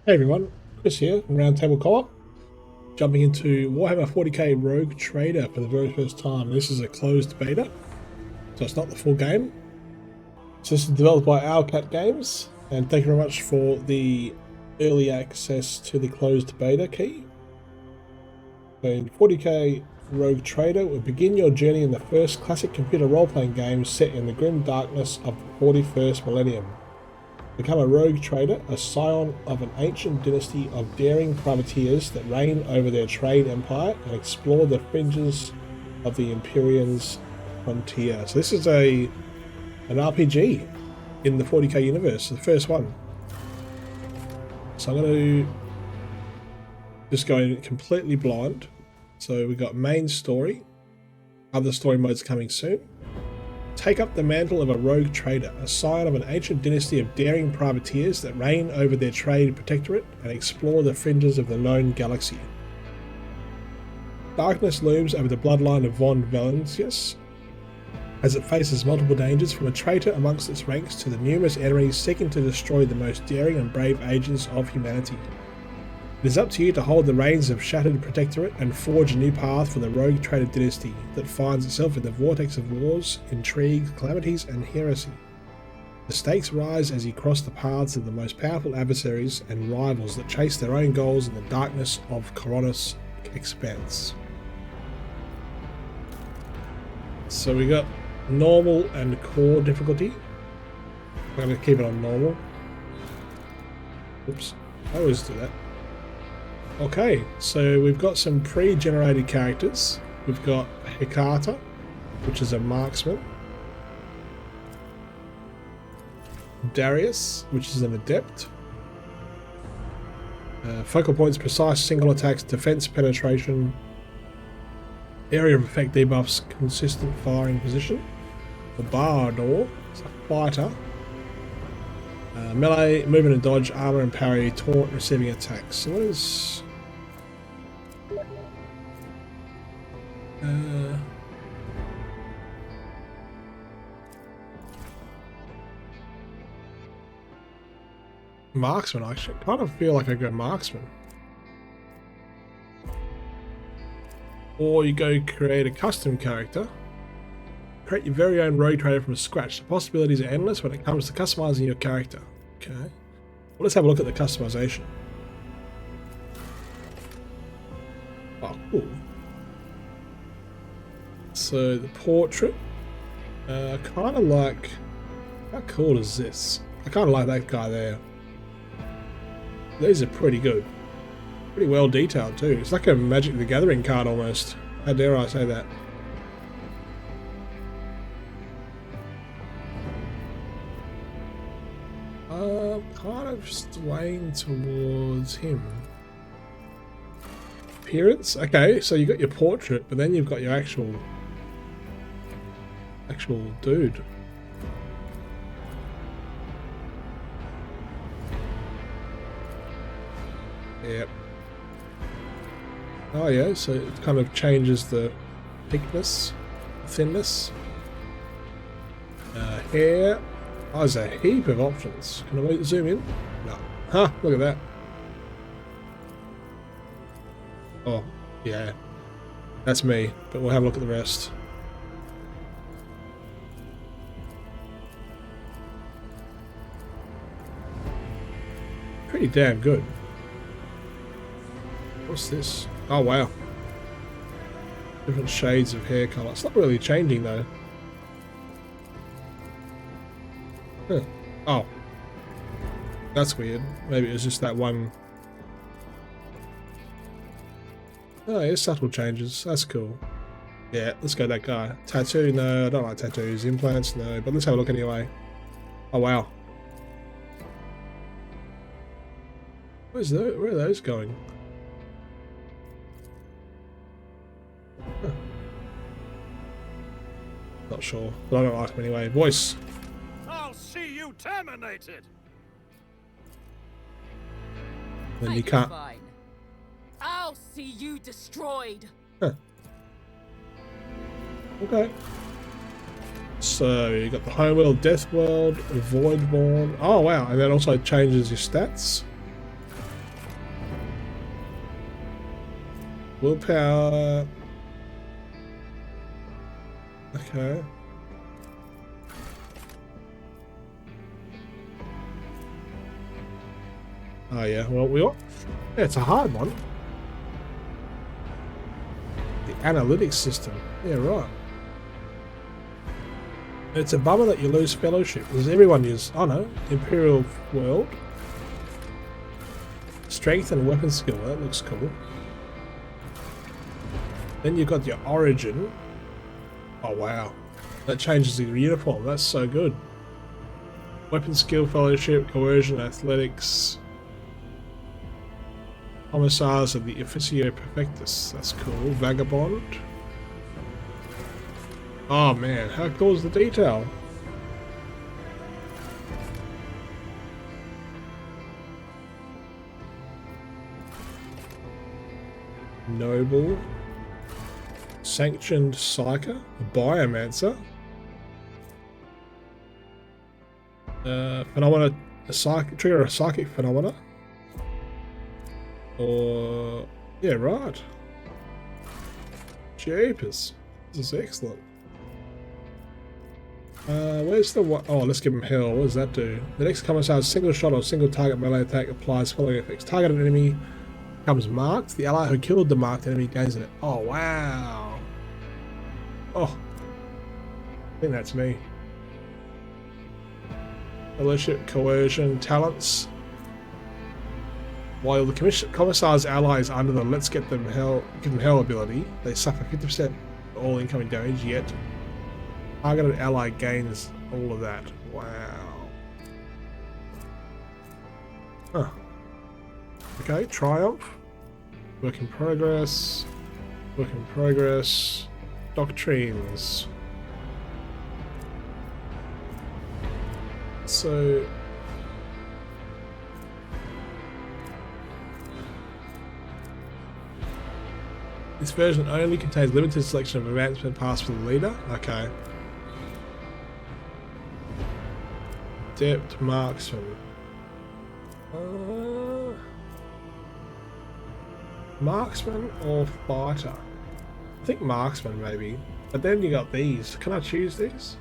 Hey everyone, Chris here from Roundtable Co-op. Jumping into Warhammer 40k Rogue Trader for the very first time. This is a closed beta, so it's not the full game. So this is developed by Owlcat Games, and thank you very much for the early access to the closed beta key. So in 40k Rogue Trader, will begin your journey in the first classic computer role-playing game set in the grim darkness of the 41st millennium. Become a rogue trader, a scion of an ancient dynasty of daring privateers that reign over their trade empire and explore the fringes of the Imperium's frontier. So this is an RPG in the 40k universe, the first one. So I'm going to just go in completely blind. So we've got main story, other story modes coming soon. Take up the mantle of a rogue trader, a scion of an ancient dynasty of daring privateers that reign over their trade protectorate and explore the fringes of the known galaxy. Darkness looms over the bloodline of von Valencius as it faces multiple dangers, from a traitor amongst its ranks to the numerous enemies seeking to destroy the most daring and brave agents of humanity. It is up to you to hold the reins of shattered protectorate and forge a new path for the rogue trader dynasty that finds itself in the vortex of wars, intrigue, calamities, and heresy. The stakes rise as you cross the paths of the most powerful adversaries and rivals that chase their own goals in the darkness of Coronis expanse. So we got normal and core difficulty. I'm going to keep it on normal. Oops, I always do that. Okay, so we've got some pre-generated characters. We've got Hecata, which is a marksman. Darius, which is an adept. Focal points: precise single attacks, defense penetration, area of effect debuffs, consistent firing position. The Bardor is a fighter. Melee, movement and dodge, armor and parry, taunt, receiving attacks. So what is... marksman. I actually kind of feel like I go marksman. Or you go create a custom character. Create your very own rogue trader from scratch. The possibilities are endless when it comes to customizing your character. Okay. Well, let's have a look at the customization. Oh, cool. So the portrait. Kind of like... How cool is this? I kind of like that guy there. These are pretty good. Pretty well detailed too. It's like a Magic the Gathering card almost. How dare I say that? Kind of swaying towards him. Appearance? Okay, so you got your portrait, but then you've got your actual dude. Yep. Oh yeah, so it kind of changes the thickness, thinness. Hair. Oh, there's a heap of options. Can I zoom in? No. Huh, look at that. Oh, yeah. That's me, but we'll have a look at the rest. Pretty damn good. What's this? Oh, wow. Different shades of hair colour. It's not really changing, though. Huh. Oh. That's weird. Maybe it was just that one. Oh, yeah, subtle changes. That's cool. Yeah, let's go that guy. Tattoo? No, I don't like tattoos. Implants? No, but let's have a look anyway. Oh, wow. Where are those going? Huh. Not sure, but I don't like them anyway. Voice. I'll see you terminated. Then you can't. Fine. I'll see you destroyed. Huh. Okay. So you got the Homeworld, Death World, Voidborn. Oh wow, and that also changes your stats. Willpower. Okay. Oh yeah, well yeah, it's a hard one. The analytics system. Yeah, right. It's a bummer that you lose fellowship, because everyone uses, oh no, Imperial World. Strength and weapon skill, that looks cool. Then you've got your origin. Oh wow. That changes your uniform, that's so good. Weapon skill, fellowship, coercion, athletics. Commissars of the Officio Perfectus, that's cool. Vagabond. Oh man, how cool is the detail? Noble. Sanctioned Psyker. Biomancer. Phenomena. Trigger a psychic phenomena. Or... yeah, right. Jeepers. This is excellent. Where's the one? Oh, let's give him hell. What does that do? The next commissar has single shot or single target melee attack applies following effects. Targeted enemy becomes marked. The ally who killed the marked enemy gains it. Oh, wow. Oh. I think that's me. Fellowship, coercion, talents. While the commissar's ally is under the Let's give them hell ability, they suffer 50% all incoming damage, yet targeted ally gains all of that. Wow. Huh. Okay, Triumph. Work in progress. Work in progress. Doctrines. So... this version only contains limited selection of advancement paths for the leader. Okay. Adept, marksman. Marksman or fighter? I think marksman maybe. But then you got these. Can I choose these?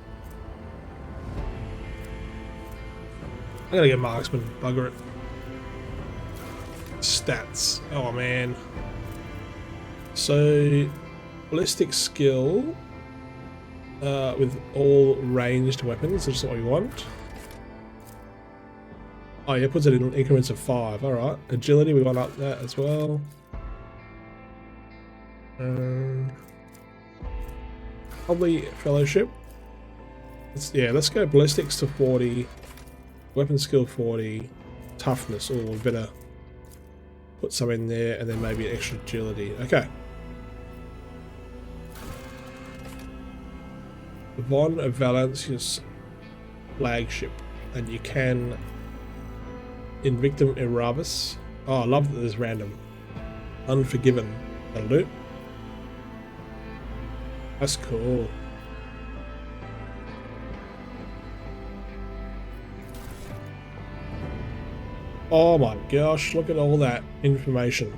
I'm gonna get marksman. Bugger it. Stats. Oh man. So, ballistic skill with all ranged weapons. That's what we want. Oh yeah, puts it in increments of 5. Alright. Agility, we want up that as well. Probably fellowship. Let's go ballistics to 40. Weapon skill 40. Toughness. Oh, we better put some in there and then maybe extra agility. Okay. Von of Valencia's flagship. And you can Invictum Erabus. Oh, I love that there's random. Unforgiven. A loot. That's cool. Oh my gosh, look at all that information.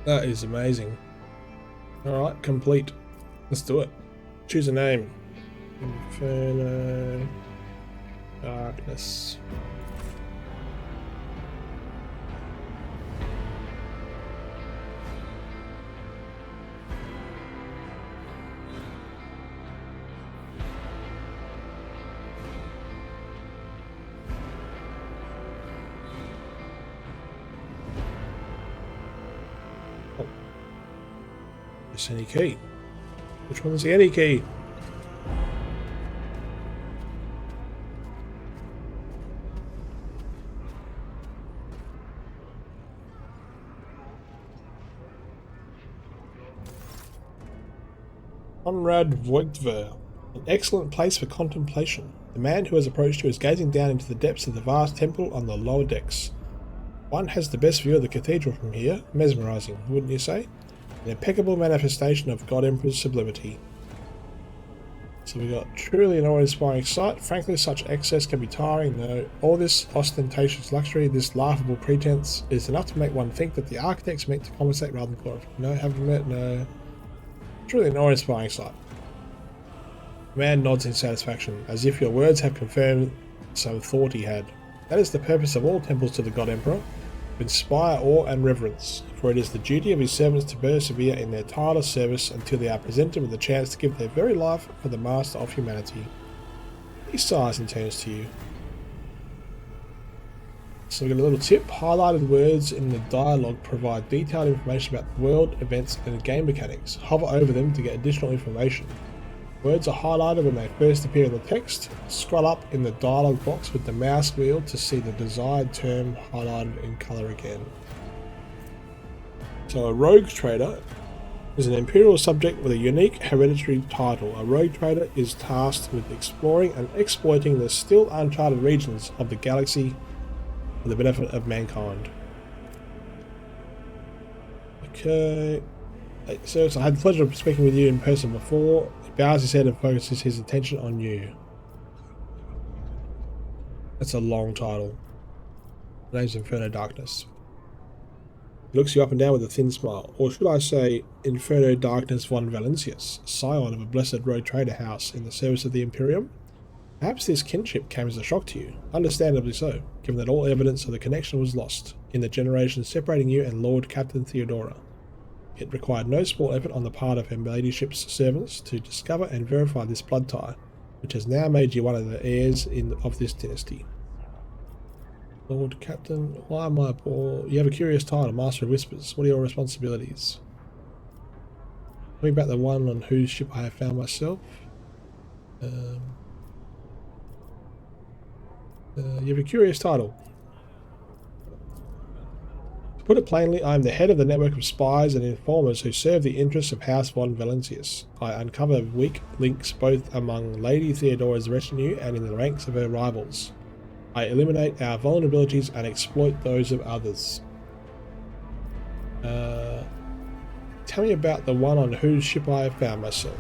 That is amazing. Alright, complete. Let's do it. Choose a name. Inferno. Darkness. Any key? Which one's the any key? Conrad Voigtver. An excellent place for contemplation. The man who has approached you is gazing down into the depths of the vast temple on the lower decks. One has the best view of the cathedral from here. Mesmerizing, wouldn't you say? An impeccable manifestation of God Emperor's sublimity. So we got truly an awe-inspiring sight. Frankly, such excess can be tiring. No, all this ostentatious luxury, this laughable pretense, is enough to make one think that the architects meant to compensate rather than glorify. No, haven't met. No, truly an awe-inspiring sight. The man nods in satisfaction, as if your words have confirmed some thought he had. That is the purpose of all temples to the God Emperor, to inspire awe and reverence, for it is the duty of his servants to persevere in their tireless service until they are presented with the chance to give their very life for the master of humanity. He sighs and turns to you. So we got a little tip. Highlighted words in the dialogue provide detailed information about the world, events, and game mechanics. Hover over them to get additional information. Words are highlighted when they first appear in the text. Scroll up in the dialogue box with the mouse wheel to see the desired term highlighted in colour again. So a rogue trader is an imperial subject with a unique hereditary title. A rogue trader is tasked with exploring and exploiting the still uncharted regions of the galaxy for the benefit of mankind. Okay. So I had the pleasure of speaking with you in person before. He bows his head and focuses his attention on you. That's a long title. The name's Inferno Darkness. He looks you up and down with a thin smile. Or should I say, Inferno Darkness von Valencius, scion of a blessed road trader house in the service of the Imperium? Perhaps this kinship came as a shock to you, understandably so, given that all evidence of the connection was lost in the generation separating you and Lord Captain Theodora. It required no small effort on the part of her ladyship's servants to discover and verify this blood tie, which has now made you one of the heirs of this dynasty. Lord Captain, why am I poor? You have a curious title, Master of Whispers. What are your responsibilities? Tell me about the one on whose ship I have found myself. You have a curious title. To put it plainly, I am the head of the network of spies and informers who serve the interests of House von Valencius. I uncover weak links both among Lady Theodora's retinue and in the ranks of her rivals. I eliminate our vulnerabilities and exploit those of others. Tell me about the one on whose ship I have found myself.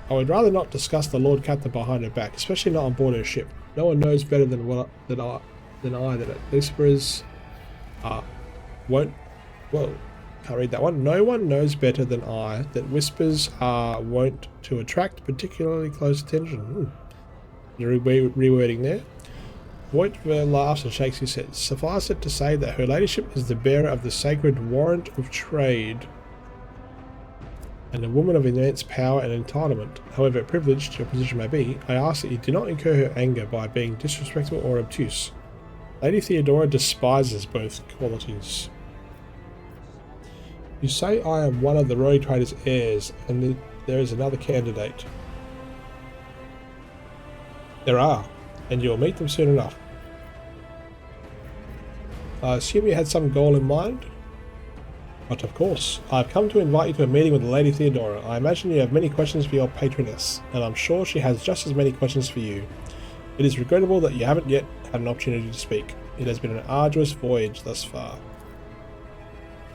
I would rather not discuss the Lord Captain behind her back, especially not on board her ship. No one knows better than I that Whisperers won't. Whoa, can't read that one. No one knows better than I that Whispers are wont to attract particularly close attention. Rewording there. Voigtver laughs and shakes his head. Suffice it to say that her ladyship is the bearer of the sacred warrant of trade, and a woman of immense power and entitlement. However privileged your position may be, I ask that you do not incur her anger by being disrespectful or obtuse. Lady Theodora despises both qualities. You say I am one of the road trader's heirs, and there is another candidate. There are, and you'll meet them soon enough. I assume you had some goal in mind? But of course, I've come to invite you to a meeting with the Lady Theodora. I imagine you have many questions for your patroness, and I'm sure she has just as many questions for you. It is regrettable that you haven't yet had an opportunity to speak. It has been an arduous voyage thus far.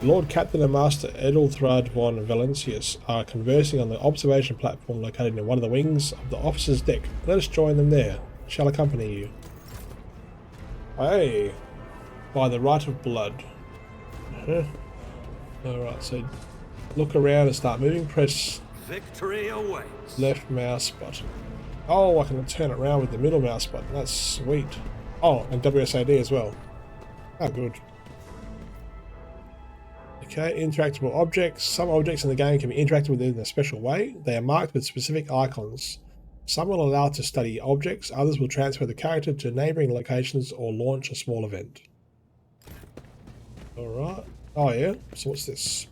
Lord Captain and Master Edelthrad von Valencius are conversing on the observation platform located in one of the wings of the officer's deck. Let us join them there. I shall accompany you. Hey, by the right of blood. Alright, so look around and start moving. Press Victory awaits. left mouse button. Oh, I can turn it around with the middle mouse button. That's sweet. Oh, and WSAD as well. Oh, good. Okay, interactable objects. Some objects in the game can be interacted with in a special way. They are marked with specific icons. Some will allow to study objects, others will transfer the character to neighbouring locations or launch a small event. Alright. Oh yeah, so what's this?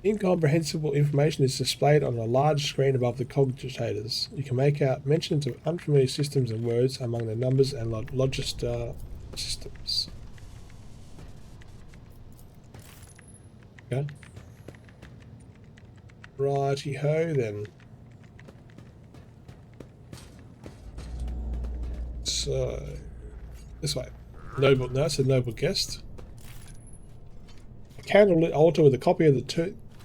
Incomprehensible information is displayed on a large screen above the cogitators. You can make out mentions of unfamiliar systems and words among the numbers and logistar systems. Okay. Righty-ho then. So, This way. Noble, no, it's a noble guest. A candlelit altar with a copy of the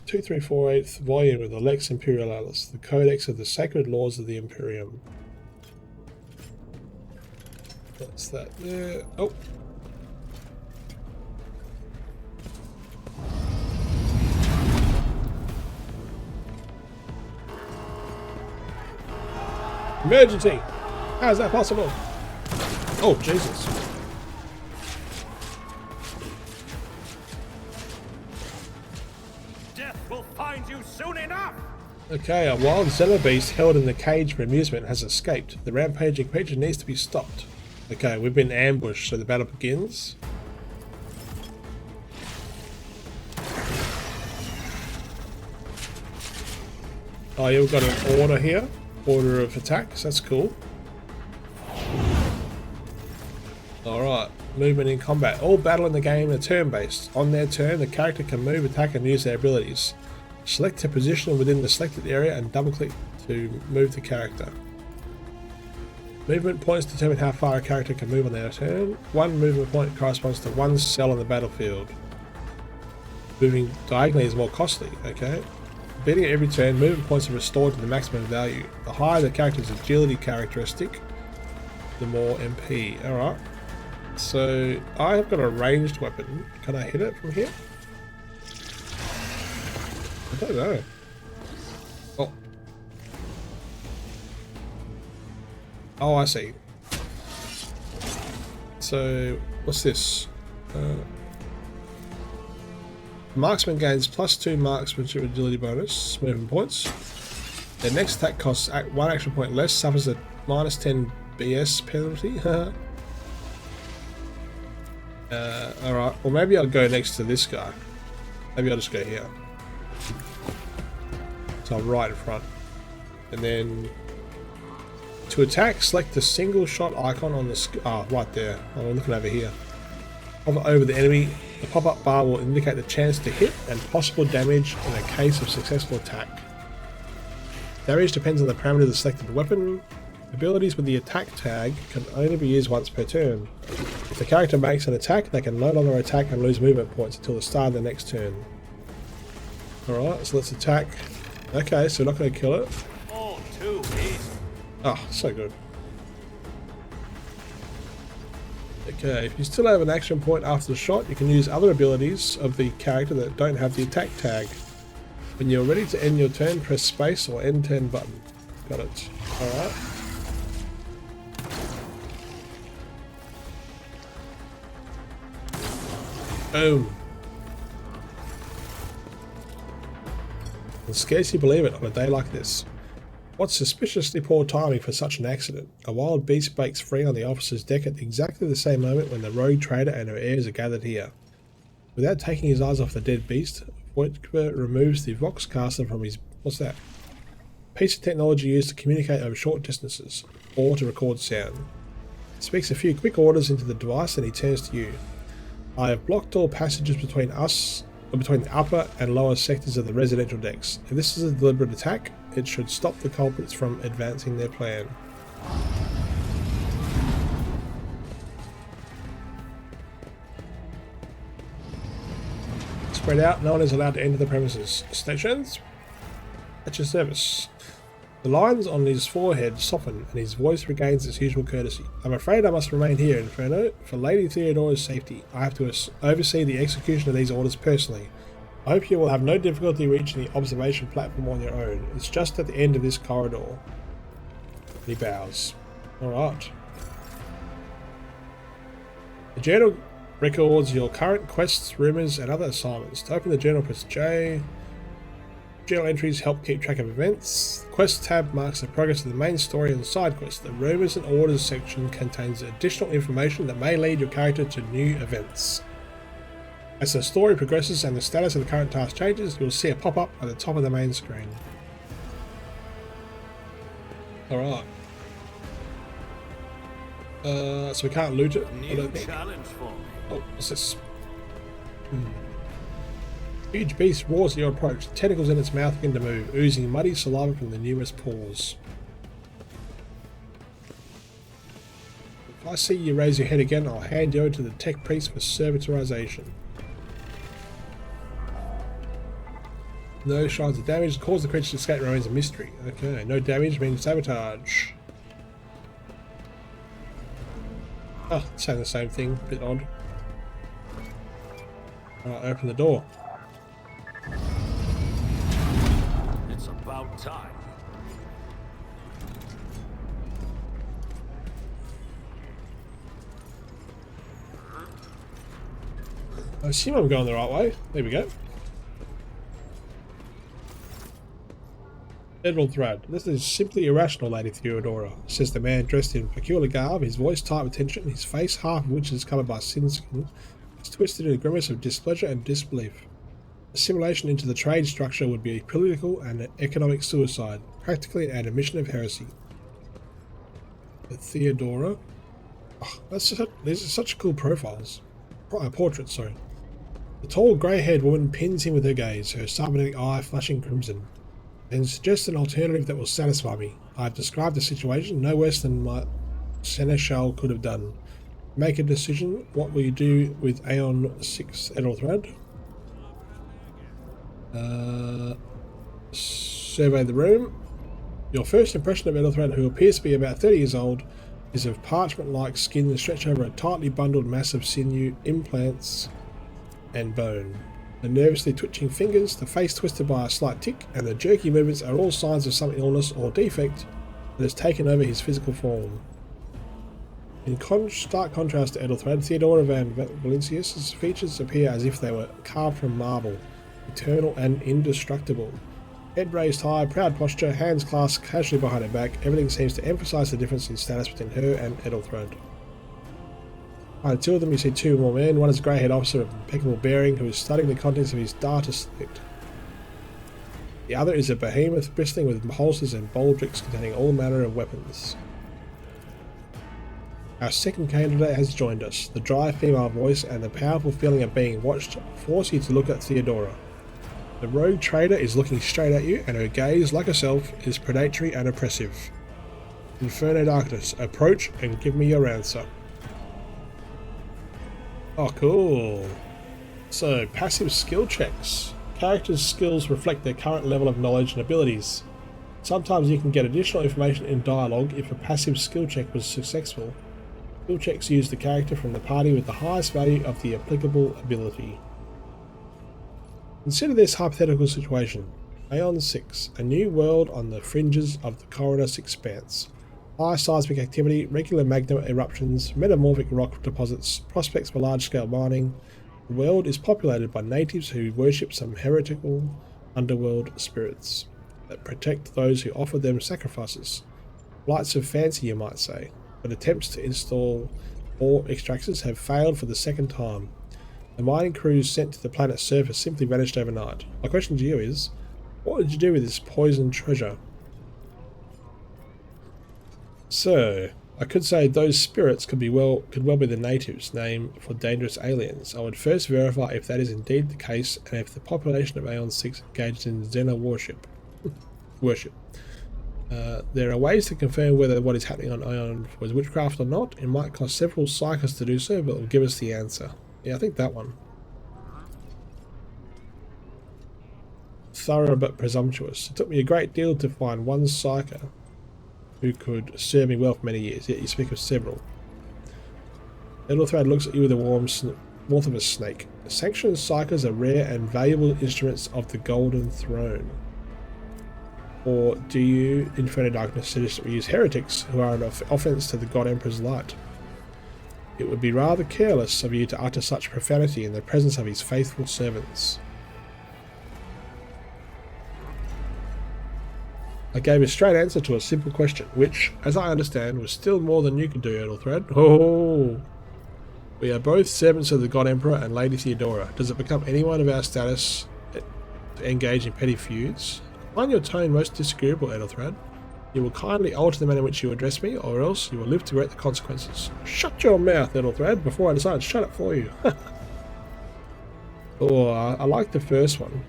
2348th volume of the Lex Imperialis, the Codex of the Sacred Laws of the Imperium. That's that there. Oh. Emergency! How is that possible? Oh, Jesus. Death will find you soon enough! Okay, a wild Zeller beast held in the cage for amusement has escaped. The rampaging creature needs to be stopped. Okay, we've been ambushed, so the battle begins. Oh yeah, we've got an order here. Order of attacks, that's cool. Alright, movement in combat. All battle in the game are turn-based. On their turn, the character can move, attack, and use their abilities. Select a position within the selected area and double-click to move the character. Movement points determine how far a character can move on their turn. One movement point corresponds to one cell on the battlefield. Moving diagonally is more costly, okay? Beating at every turn, movement points are restored to the maximum value. The higher the character's agility characteristic, the more MP. Alright. So, I have got a ranged weapon. Can I hit it from here? I don't know. Oh. Oh, I see. So, what's this? Marksman gains +2 marksmanship agility bonus, movement points. Their next attack costs 1 action point less, suffers a -10 BS penalty. Alright, well maybe I'll go next to this guy. Maybe I'll just go here. So I'm right in front. And then to attack, select the single shot icon on the right there. I'm looking over here. Hover over the enemy. The pop-up bar will indicate the chance to hit and possible damage in a case of successful attack. Damage depends on the parameter of the selected weapon. Abilities with the attack tag can only be used once per turn. If the character makes an attack, they can no longer attack and lose movement points until the start of the next turn. Alright, so let's attack. Okay, so we're not going to kill it. All too easy. Oh, so good. Okay, if you still have an action point after the shot, you can use other abilities of the character that don't have the attack tag. When you're ready to end your turn, press space or end turn button. Got it. Alright. Boom. I can scarcely believe it on a day like this. What suspiciously poor timing for such an accident. A wild beast breaks free on the officer's deck at exactly the same moment when the rogue trader and her heirs are gathered here. Without taking his eyes off the dead beast, Voigtver removes the Voxcaster from his... what's that? Piece of technology used to communicate over short distances, or to record sound. He speaks a few quick orders into the device and he turns to you. I have blocked all passages between us, or between the upper and lower sectors of the residential decks. If this is a deliberate attack, it should stop the culprits from advancing their plan. Spread out, no one is allowed to enter the premises. Stations? At your service. The lines on his forehead soften and his voice regains its usual courtesy. I'm afraid I must remain here, Inferno. For Lady Theodora's safety, I have to oversee the execution of these orders personally. I hope you will have no difficulty reaching the observation platform on your own. It's just at the end of this corridor. He bows. Alright. The journal records your current quests, rumours, and other assignments. To open the journal, press J. Journal entries help keep track of events. The Quest tab marks the progress of the main story and side quests. The Rumours and Orders section contains additional information that may lead your character to new events. As the story progresses and the status of the current task changes, you'll see a pop-up at the top of the main screen. Alright. So we can't loot it, I don't think. Challenge for me. Oh, what's this? Huge beast roars at your approach, tentacles in its mouth begin to move, oozing muddy saliva from the numerous pores. If I see you raise your head again, I'll hand you over to the tech priest for servitorization. No shards of damage. Cause the creature to escape remains a mystery. Okay, no damage means sabotage. Oh, saying the same thing. Bit odd. Alright, open the door. It's about time. I assume I'm going the right way. There we go. Federal thread. This is simply irrational, Lady Theodora, says the man dressed in peculiar garb, his voice tight with tension, his face, half of which is covered by sin skin, is twisted in a grimace of displeasure and disbelief. Assimilation into the trade structure would be political and economic suicide, practically an admission of heresy. The Theodora. Oh, these are such cool profiles. Portraits, sorry. The tall, grey-haired woman pins him with her gaze, her cybernetic eye flashing crimson, and suggests an alternative that will satisfy me. I have described the situation no worse than my seneschal could have done. Make a decision. What will you do with Aeon 6 Edelthrad? Survey the room. Your first impression of Edelthrad, who appears to be about 30 years old, is of parchment-like skin stretched over a tightly bundled mass of sinew, implants, and bone. The nervously twitching fingers, the face twisted by a slight tic, and the jerky movements are all signs of some illness or defect that has taken over his physical form. In stark contrast to Edelthrad, Theodora van Valentius's features appear as if they were carved from marble, eternal and indestructible. Head raised high, proud posture, hands clasped casually behind her back, everything seems to emphasise the difference in status between her and Edelthrad. Behind two of them you see two more men. One is a grey-haired officer of impeccable bearing who is studying the contents of his data slate. The other is a behemoth bristling with holsters and baldricks containing all manner of weapons. Our second candidate has joined us. The dry female voice and the powerful feeling of being watched force you to look at Theodora. The rogue trader is looking straight at you, and her gaze, like herself, is predatory and oppressive. Inferno darkness, approach and give me your answer. Oh, cool. So, passive skill checks. Characters' skills reflect their current level of knowledge and abilities. Sometimes you can get additional information in dialogue if a passive skill check was successful. Skill checks use the character from the party with the highest value of the applicable ability. Consider this hypothetical situation. Aeon 6, a new world on the fringes of the Corridus Expanse. High seismic activity, regular magma eruptions, metamorphic rock deposits, prospects for large-scale mining. The world is populated by natives who worship some heretical underworld spirits that protect those who offer them sacrifices. Flights of fancy, you might say, but attempts to install ore extractors have failed for the second time. The mining crews sent to the planet's surface simply vanished overnight. My question to you is, what did you do with this poisoned treasure? So, I could say those spirits could well be the natives' name for dangerous aliens. I would first verify if that is indeed the case and if the population of Aeon 6 engaged in Xena worship. There are ways to confirm whether what is happening on Aeon was witchcraft or not. It might cost several psychers to do so, but it will give us the answer. Yeah, I think that one. Thorough but presumptuous. It took me a great deal to find one psyker who could serve me well for many years, yet you speak of several. Edelthrad looks at you with a warmth of a snake. Sanctioned psychers are rare and valuable instruments of the Golden Throne. Or do you, Inferno Darkness, suggest that we use heretics who are an offence to the God Emperor's light? It would be rather careless of you to utter such profanity in the presence of his faithful servants. I gave a straight answer to a simple question, which, as I understand, was still more than you could do, Edelthrad. Oh! We are both servants of the God Emperor and Lady Theodora. Does it become anyone of our status to engage in petty feuds? I find your tone most disagreeable, Edelthrad. You will kindly alter the manner in which you address me, or else you will live to regret the consequences. Shut your mouth, Edelthrad, before I decide to shut it for you. Oh, I like the first one,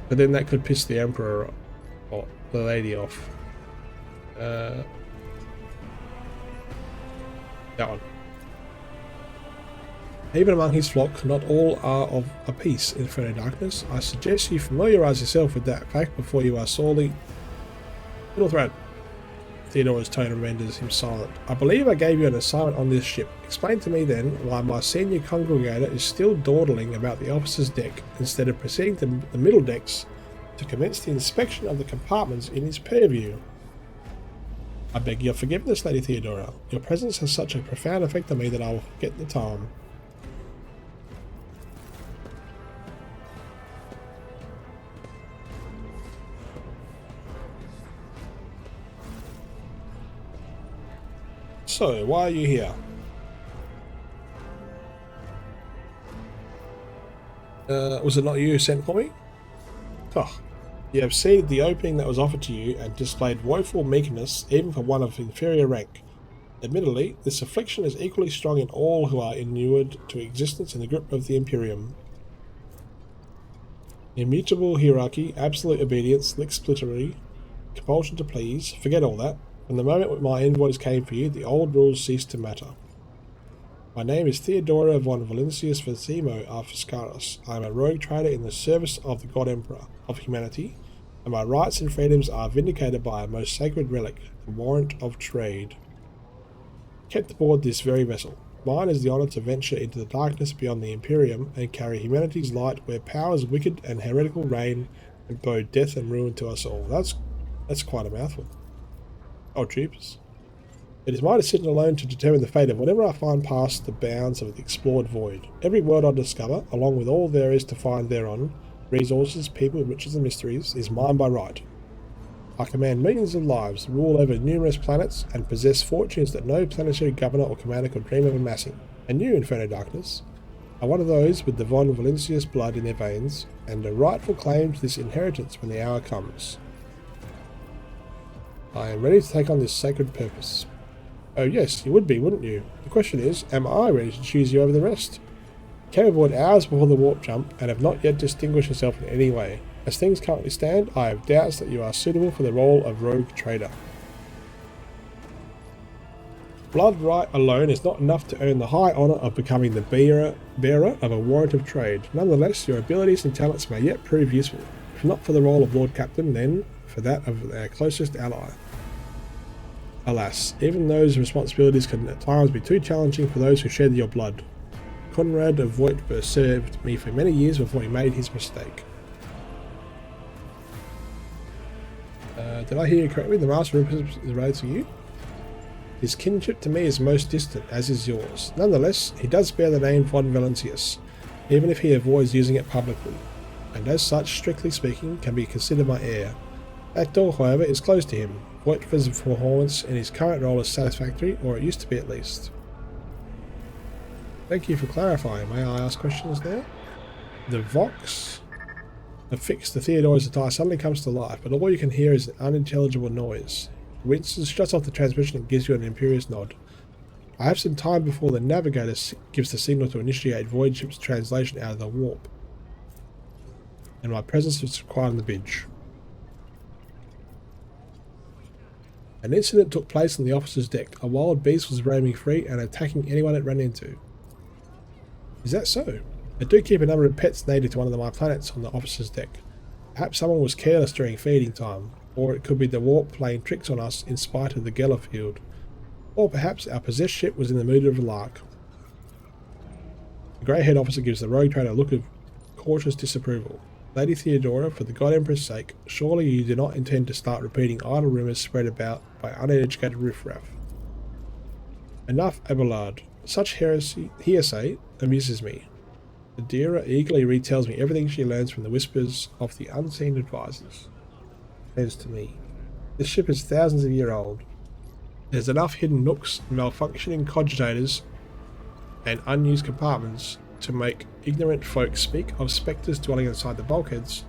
but then that could piss the Emperor or the lady off. That one. Even among his flock, not all are of a piece in Inferno darkness. I suggest you familiarise yourself with that fact before you are sorely... Little threat. Theodora's tone renders him silent. I believe I gave you an assignment on this ship. Explain to me then why my senior congregator is still dawdling about the officer's deck instead of proceeding to the middle decks to commence the inspection of the compartments in his purview. I beg your forgiveness, Lady Theodora. Your presence has such a profound effect on me that I will forget the time. So, why are you here? Was it not you who sent for me? Oh, you have ceded the opening that was offered to you and displayed woeful meekness even for one of inferior rank. Admittedly, this affliction is equally strong in all who are inured to existence in the grip of the Imperium. Immutable hierarchy, absolute obedience, lick-splittery, compulsion to please, forget all that. From the moment my envoys came for you, the old rules ceased to matter. My name is Theodora von Valentius Versimo of Fiscaris. I am a rogue trader in the service of the God Emperor of humanity, and my rights and freedoms are vindicated by a most sacred relic, the warrant of trade. Kept aboard this very vessel, mine is the honour to venture into the darkness beyond the Imperium and carry humanity's light where powers wicked and heretical reign and bow death and ruin to us all. That's quite a mouthful. Oh, troopers. It is my decision alone to determine the fate of whatever I find past the bounds of the explored void. Every world I discover, along with all there is to find thereon, resources, people, riches and mysteries, is mine by right. I command millions of lives, rule over numerous planets, and possess fortunes that no planetary governor or commander could dream of amassing. And you, Inferno Darkness, are one of those with the von Valentius blood in their veins, and a rightful claim to this inheritance when the hour comes. I am ready to take on this sacred purpose. Oh yes, you would be, wouldn't you? The question is, am I ready to choose you over the rest? You came aboard hours before the warp jump, and have not yet distinguished yourself in any way. As things currently stand, I have doubts that you are suitable for the role of rogue trader. Blood right alone is not enough to earn the high honour of becoming the bearer of a warrant of trade. Nonetheless, your abilities and talents may yet prove useful. If not for the role of Lord Captain, then for that of our closest ally. Alas, even those responsibilities can at times be too challenging for those who shed your blood. Conrad of Voigtberg served me for many years before he made his mistake. Did I hear you correctly? The Master of Imperium is related to you? His kinship to me is most distant, as is yours. Nonetheless, he does bear the name von Valentius, even if he avoids using it publicly, and as such, strictly speaking, can be considered my heir. That door, however, is closed to him. Voigtberg's performance in his current role is satisfactory, or it used to be at least. Thank you for clarifying. May I ask questions now? The Vox affixed to Theodora's attire suddenly comes to life, but all you can hear is an unintelligible noise. Winston shuts off the transmission and gives you an imperious nod. I have some time before the navigator gives the signal to initiate Void Ship's translation out of the warp, and my presence is required on the bridge. An incident took place on the officer's deck. A wild beast was roaming free and attacking anyone it ran into. Is that so? I do keep a number of pets native to one of my planets on the officer's deck. Perhaps someone was careless during feeding time, or it could be the warp playing tricks on us in spite of the Geller field. Or perhaps our possessed ship was in the mood of a lark. The grey-haired officer gives the rogue trader a look of cautious disapproval. Lady Theodora, for the God Emperor's sake, surely you do not intend to start repeating idle rumours spread about by uneducated riffraff. Enough, Abelard. Such hearsay amuses me. Adira eagerly retells me everything she learns from the whispers of the unseen advisors. Says to me, this ship is thousands of years old. There's enough hidden nooks, malfunctioning cogitators, and unused compartments to make ignorant folk speak of spectres dwelling inside the bulkheads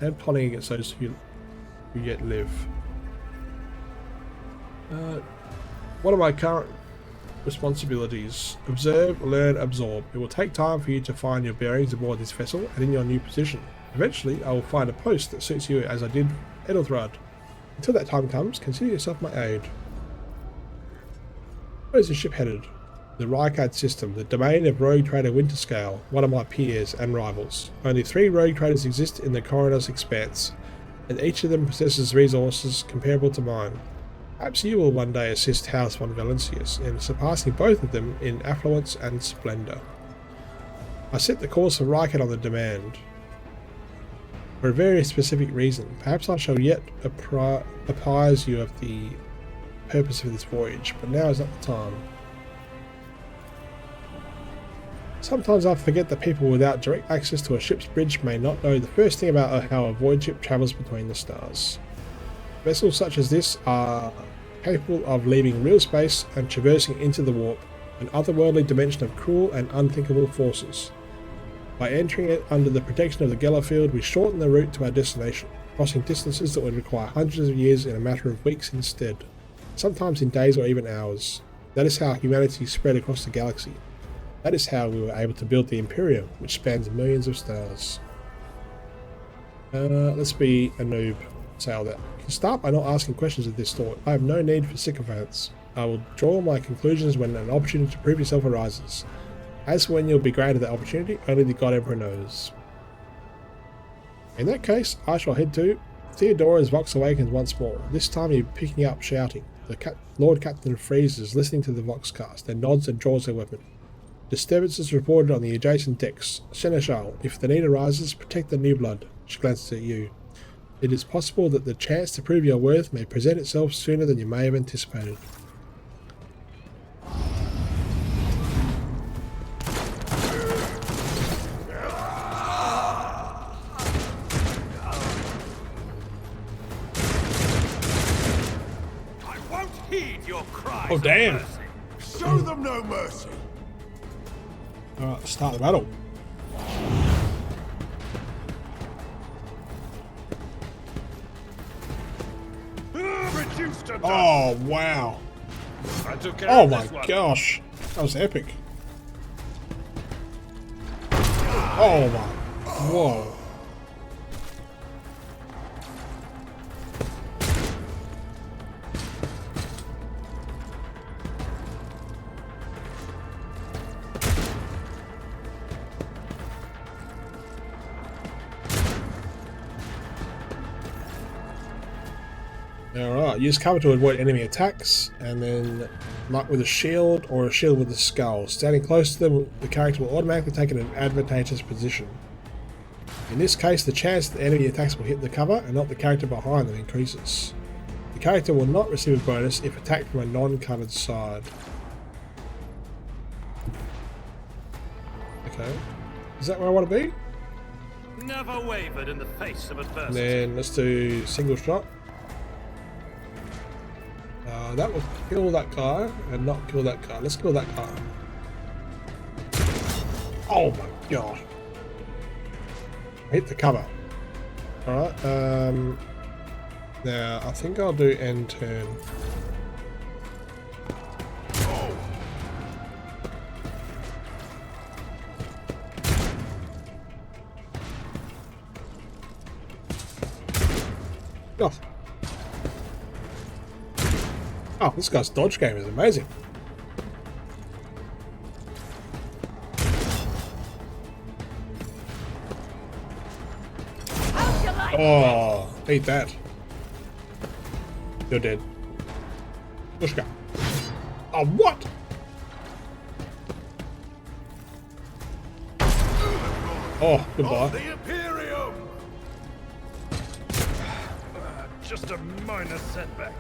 and plotting against those who yet live. What are my current responsibilities? Observe, learn, absorb. It will take time for you to find your bearings aboard this vessel and in your new position. Eventually, I will find a post that suits you as I did Edelthrud. Until that time comes, consider yourself my aide. Where's the ship headed? The Rykard system, the domain of rogue trader Winterscale, one of my peers and rivals. Only 3 rogue traders exist in the Coroner's expanse, and each of them possesses resources comparable to mine. Perhaps you will one day assist House von Valencius in surpassing both of them in affluence and splendour. I set the course for Rykard on the demand. For a very specific reason. Perhaps I shall yet apprise you of the purpose of this voyage, but now is not the time. Sometimes I forget that people without direct access to a ship's bridge may not know the first thing about how a void ship travels between the stars. Vessels such as this are capable of leaving real space and traversing into the warp, an otherworldly dimension of cruel and unthinkable forces. By entering it under the protection of the Geller field, we shorten the route to our destination, crossing distances that would require hundreds of years in a matter of weeks instead, sometimes in days or even hours. That is how humanity spread across the galaxy. That is how we were able to build the Imperium, which spans millions of stars. Let's be a noob. Sail that. You can start by not asking questions of this sort. I have no need for sycophants. I will draw my conclusions when an opportunity to prove yourself arises. As for when you'll be granted that opportunity, only the God Emperor knows. In that case, I shall head to Theodora's Vox awakens once more. This time you're picking up shouting. The Lord Captain freezes, listening to the Voxcast, then nods and draws their weapon. Disturbances reported on the adjacent decks. Seneschal, if the need arises, protect the new blood. She glances at you. It is possible that the chance to prove your worth may present itself sooner than you may have anticipated. I won't heed your cries. Oh damn! Of mercy. Show them no mercy. Alright, let's start the battle. Reduced to dust. Oh wow! I took care Oh of my this one. gosh! That was epic. Oh my! Whoa! Alright, use cover to avoid enemy attacks, and then mark with a shield or a shield with a skull. Standing close to them, the character will automatically take an advantageous position. In this case, the chance that the enemy attacks will hit the cover and not the character behind them increases. The character will not receive a bonus if attacked from a non-covered side. Okay, is that where I want to be? Never wavered in the face of adversity. And then let's do single shot. That will kill that guy and not kill that guy. Let's kill that guy. Oh my god. Hit the cover. Alright, now I think I'll do end turn. Oh. Oh, this guy's dodge game is amazing. Oh, eat that. You're dead. Let's go. Oh, what? Oh, goodbye. The Imperium! Just a minor setback.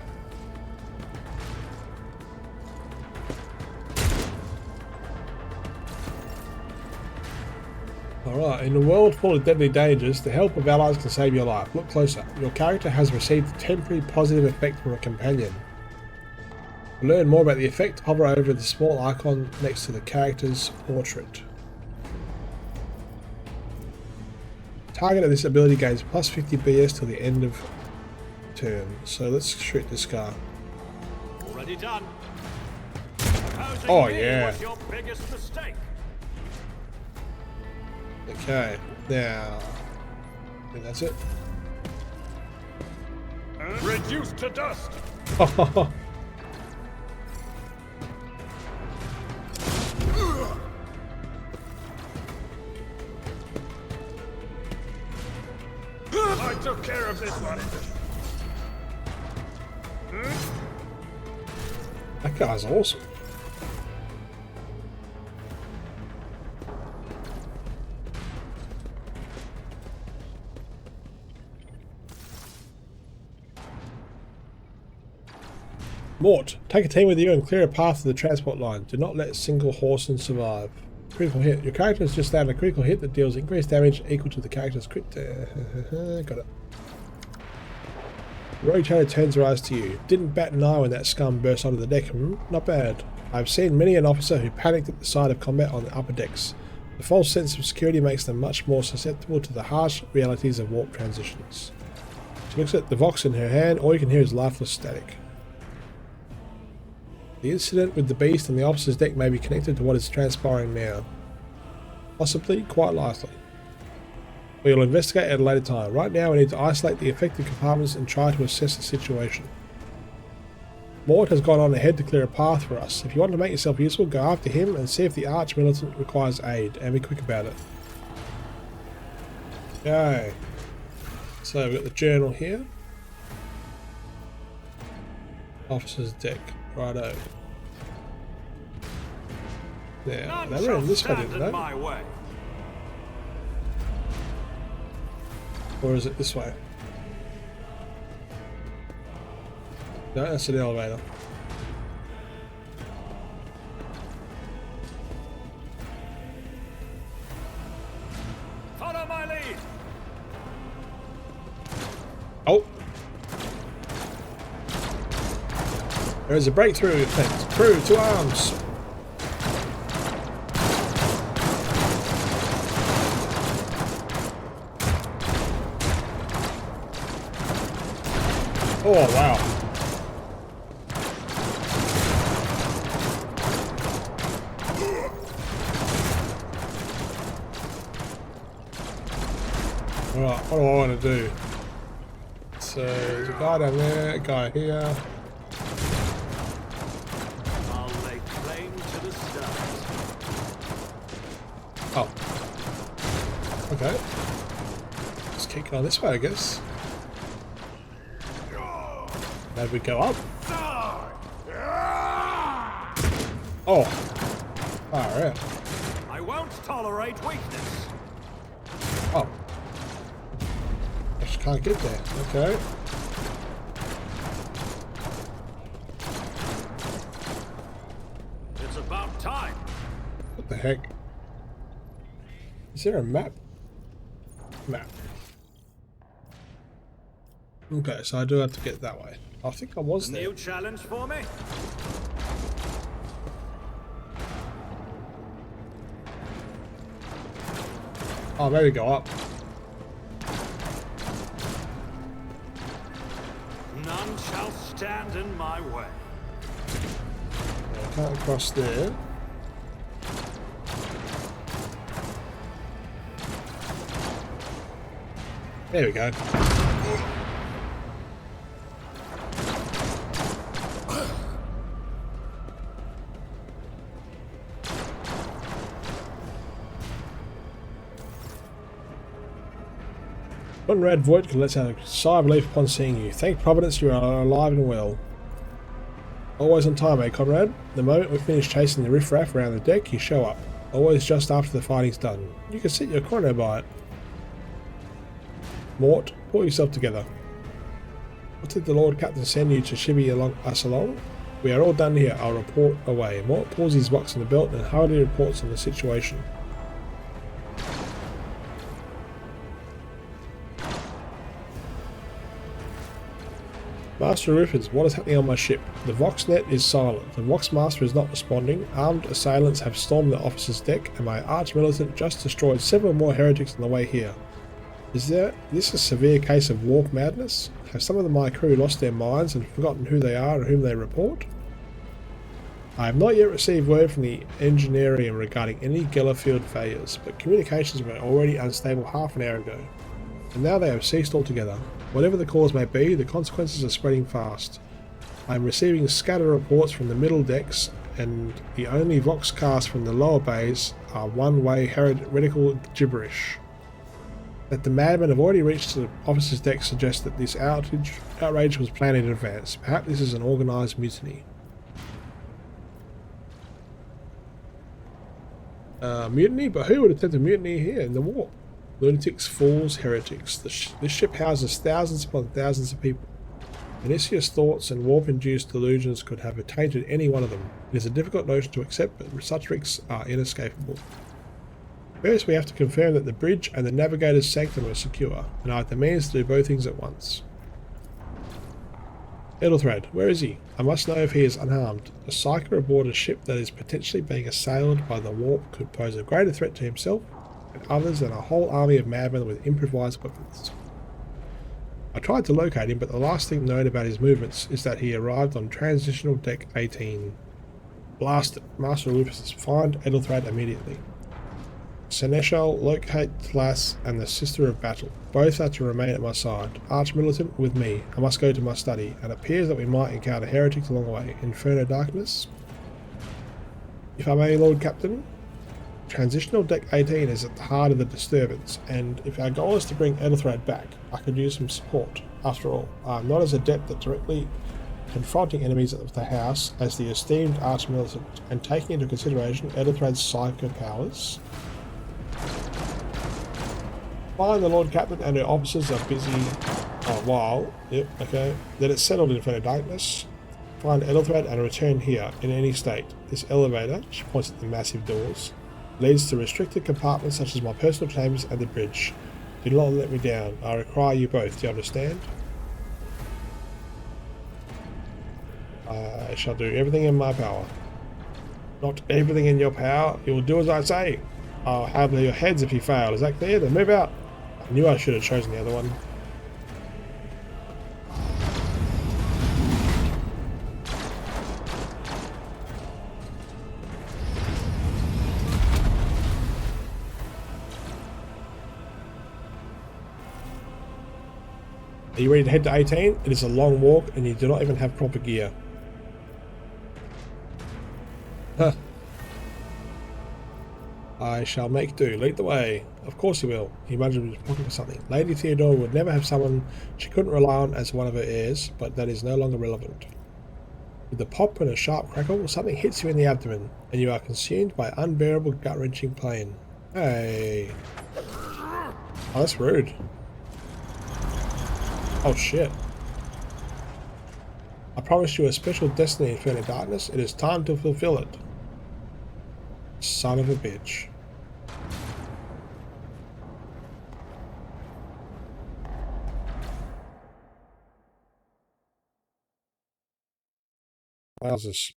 Alright, in a world full of deadly dangers, the help of allies can save your life. Look closer. Your character has received a temporary positive effect from a companion. To learn more about the effect, hover over the small icon next to the character's portrait. Target of this ability gains plus 50 BS till the end of turn. So let's shoot this guy. Already done. Oh yeah. Was your biggest mistake? Okay, now I think that's it. Reduced to dust. took care of this one. That guy's awesome. Mort, take a team with you and clear a path to the transport line. Do not let single horses survive. Critical hit. Your character has just landed a critical hit that deals increased damage equal to the character's crit. Got it. Rogue Trader turns her eyes to you. Didn't bat an eye when that scum burst onto the deck. Not bad. I've seen many an officer who panicked at the sight of combat on the upper decks. The false sense of security makes them much more susceptible to the harsh realities of warp transitions. She looks at the Vox in her hand. All you can hear is lifeless static. The incident with the beast on the officer's deck may be connected to what is transpiring now. Possibly, quite likely. We will investigate at a later time. Right now we need to isolate the affected compartments and try to assess the situation. Mort has gone on ahead to clear a path for us. If you want to make yourself useful, go after him and see if the arch-militant requires aid, and be quick about it. Okay. So we've got the journal here. Officer's deck. Righto. Now, they were in this one, didn't they? Or is it this way? No, that's an elevator. Follow my lead. Oh! There is a breakthrough effect. Crew, to arms! Oh, wow. Alright, what do I want to do? So, there's a guy down there, a guy here. I'll lay claim to the stars. Oh. Okay. Just keep going this way, I guess. Maybe we go up. Oh. Alright. I won't tolerate weakness. Oh. I just can't get there. Okay. It's about time. What the heck? Is there a map? Map. Okay, so I do have to get that way. I think I was there. New challenge for me? Oh, maybe go up. None shall stand in my way. I can't cross there. There we go. Conrad Voigt lets out a sigh of relief upon seeing you. Thank Providence you are alive and well. Always on time, eh, Conrad? The moment we finish chasing the riffraff around the deck, you show up. Always just after the fighting's done. You can set your chrono by it. Mort, pull yourself together. What did the Lord Captain send you to shibby us along? We are all done here. I'll report away. Mort pulls his box in the belt and hurriedly reports on the situation. Master Riffins, what is happening on my ship? The Voxnet is silent. The Vox Master is not responding. Armed assailants have stormed the officer's deck, and my arch-militant just destroyed several more heretics on the way here. Is this a severe case of warp madness? Have some of my crew lost their minds and forgotten who they are and whom they report? I have not yet received word from the Engineering regarding any Gellerfield failures, but communications were already unstable half an hour ago, and now they have ceased altogether. Whatever the cause may be, the consequences are spreading fast. I am receiving scattered reports from the middle decks, and the only voxcasts from the lower bays are one-way heretical gibberish. That the madmen have already reached the officer's deck suggests that this outrage was planned in advance. Perhaps this is an organised mutiny. Mutiny? But who would attempt a mutiny here in the war? Lunatics, fools, heretics. This ship houses thousands upon thousands of people. Vinicius' thoughts and warp-induced delusions could have tainted any one of them. It is a difficult notion to accept, but such risks are inescapable. First, we have to confirm that the bridge and the navigator's sanctum are secure, and I have the means to do both things at once. Ethelthred, where is he? I must know if he is unharmed. A psyker aboard a ship that is potentially being assailed by the warp could pose a greater threat to himself and others than a whole army of madmen with improvised weapons. I tried to locate him, but the last thing known about his movements is that he arrived on Transitional Deck 18. Blast it. Master Lupus, find Ethelthred immediately. Seneschal, locate Tlas and the Sister of Battle. Both are to remain at my side. Arch-militant with me. I must go to my study, and it appears that we might encounter heretics along the way. Inferno darkness. If I may, Lord Captain, Transitional Deck 18 is at the heart of the disturbance, and if our goal is to bring Ethelthred back, I could use some support. After all, I am not as adept at directly confronting enemies of the house as the esteemed Arch-militant, and taking into consideration Ethelthred's psycho powers. Find the Lord Captain and her officers are busy while. Yep, okay. Then it's settled in Inferno darkness. Find Ethelthred and return here in any state. This elevator, she points at the massive doors, leads to restricted compartments such as my personal chambers and the bridge. Do not let me down. I require you both. Do you understand? I shall do everything in my power. Not everything in your power. You will do as I say. I'll have your heads if you fail. Is that clear? Then move out. I knew I should have chosen the other one. Are you ready to head to 18? It is a long walk and you do not even have proper gear. Huh. I shall make do. Lead the way. Of course he will. He imagined he was looking for something. Lady Theodora would never have someone she couldn't rely on as one of her heirs, but that is no longer relevant. With a pop and a sharp crackle, something hits you in the abdomen, and you are consumed by unbearable gut-wrenching pain. Hey. Oh, that's rude. Oh shit. I promised you a special destiny, Inferno darkness. It is time to fulfill it. Son of a bitch. Wowzers.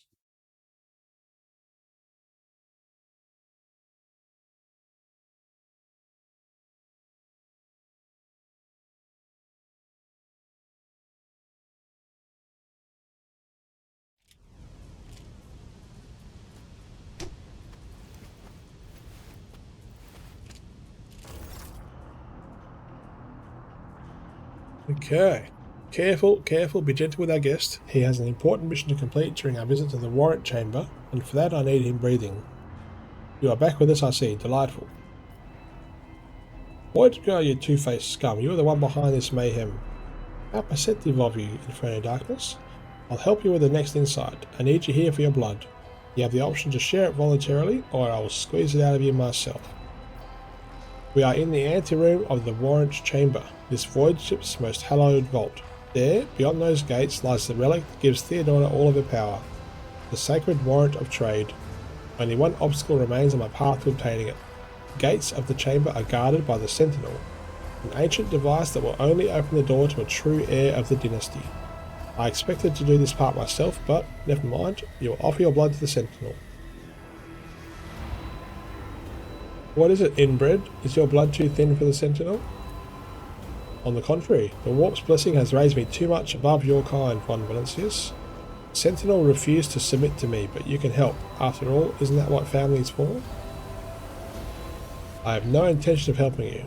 Okay. Careful, careful, be gentle with our guest. He has an important mission to complete during our visit to the warrant chamber, and for that I need him breathing. You are back with us, I see. Delightful. What go, you two-faced scum? You are the one behind this mayhem. How perceptive of you, Inferno darkness. I'll help you with the next insight. I need you here for your blood. You have the option to share it voluntarily, or I will squeeze it out of you myself. We are in the anteroom of the warrant chamber, this void ship's most hallowed vault. There, beyond those gates, lies the relic that gives Theodora all of her power, the sacred warrant of trade. Only one obstacle remains on my path to obtaining it. The gates of the chamber are guarded by the Sentinel, an ancient device that will only open the door to a true heir of the dynasty. I expected to do this part myself, but never mind, you will offer your blood to the Sentinel. What is it, inbred? Is your blood too thin for the Sentinel? On the contrary, the warp's blessing has raised me too much above your kind, Von Valencius. Sentinel refused to submit to me, but you can help. After all, isn't that what family is for? I have no intention of helping you.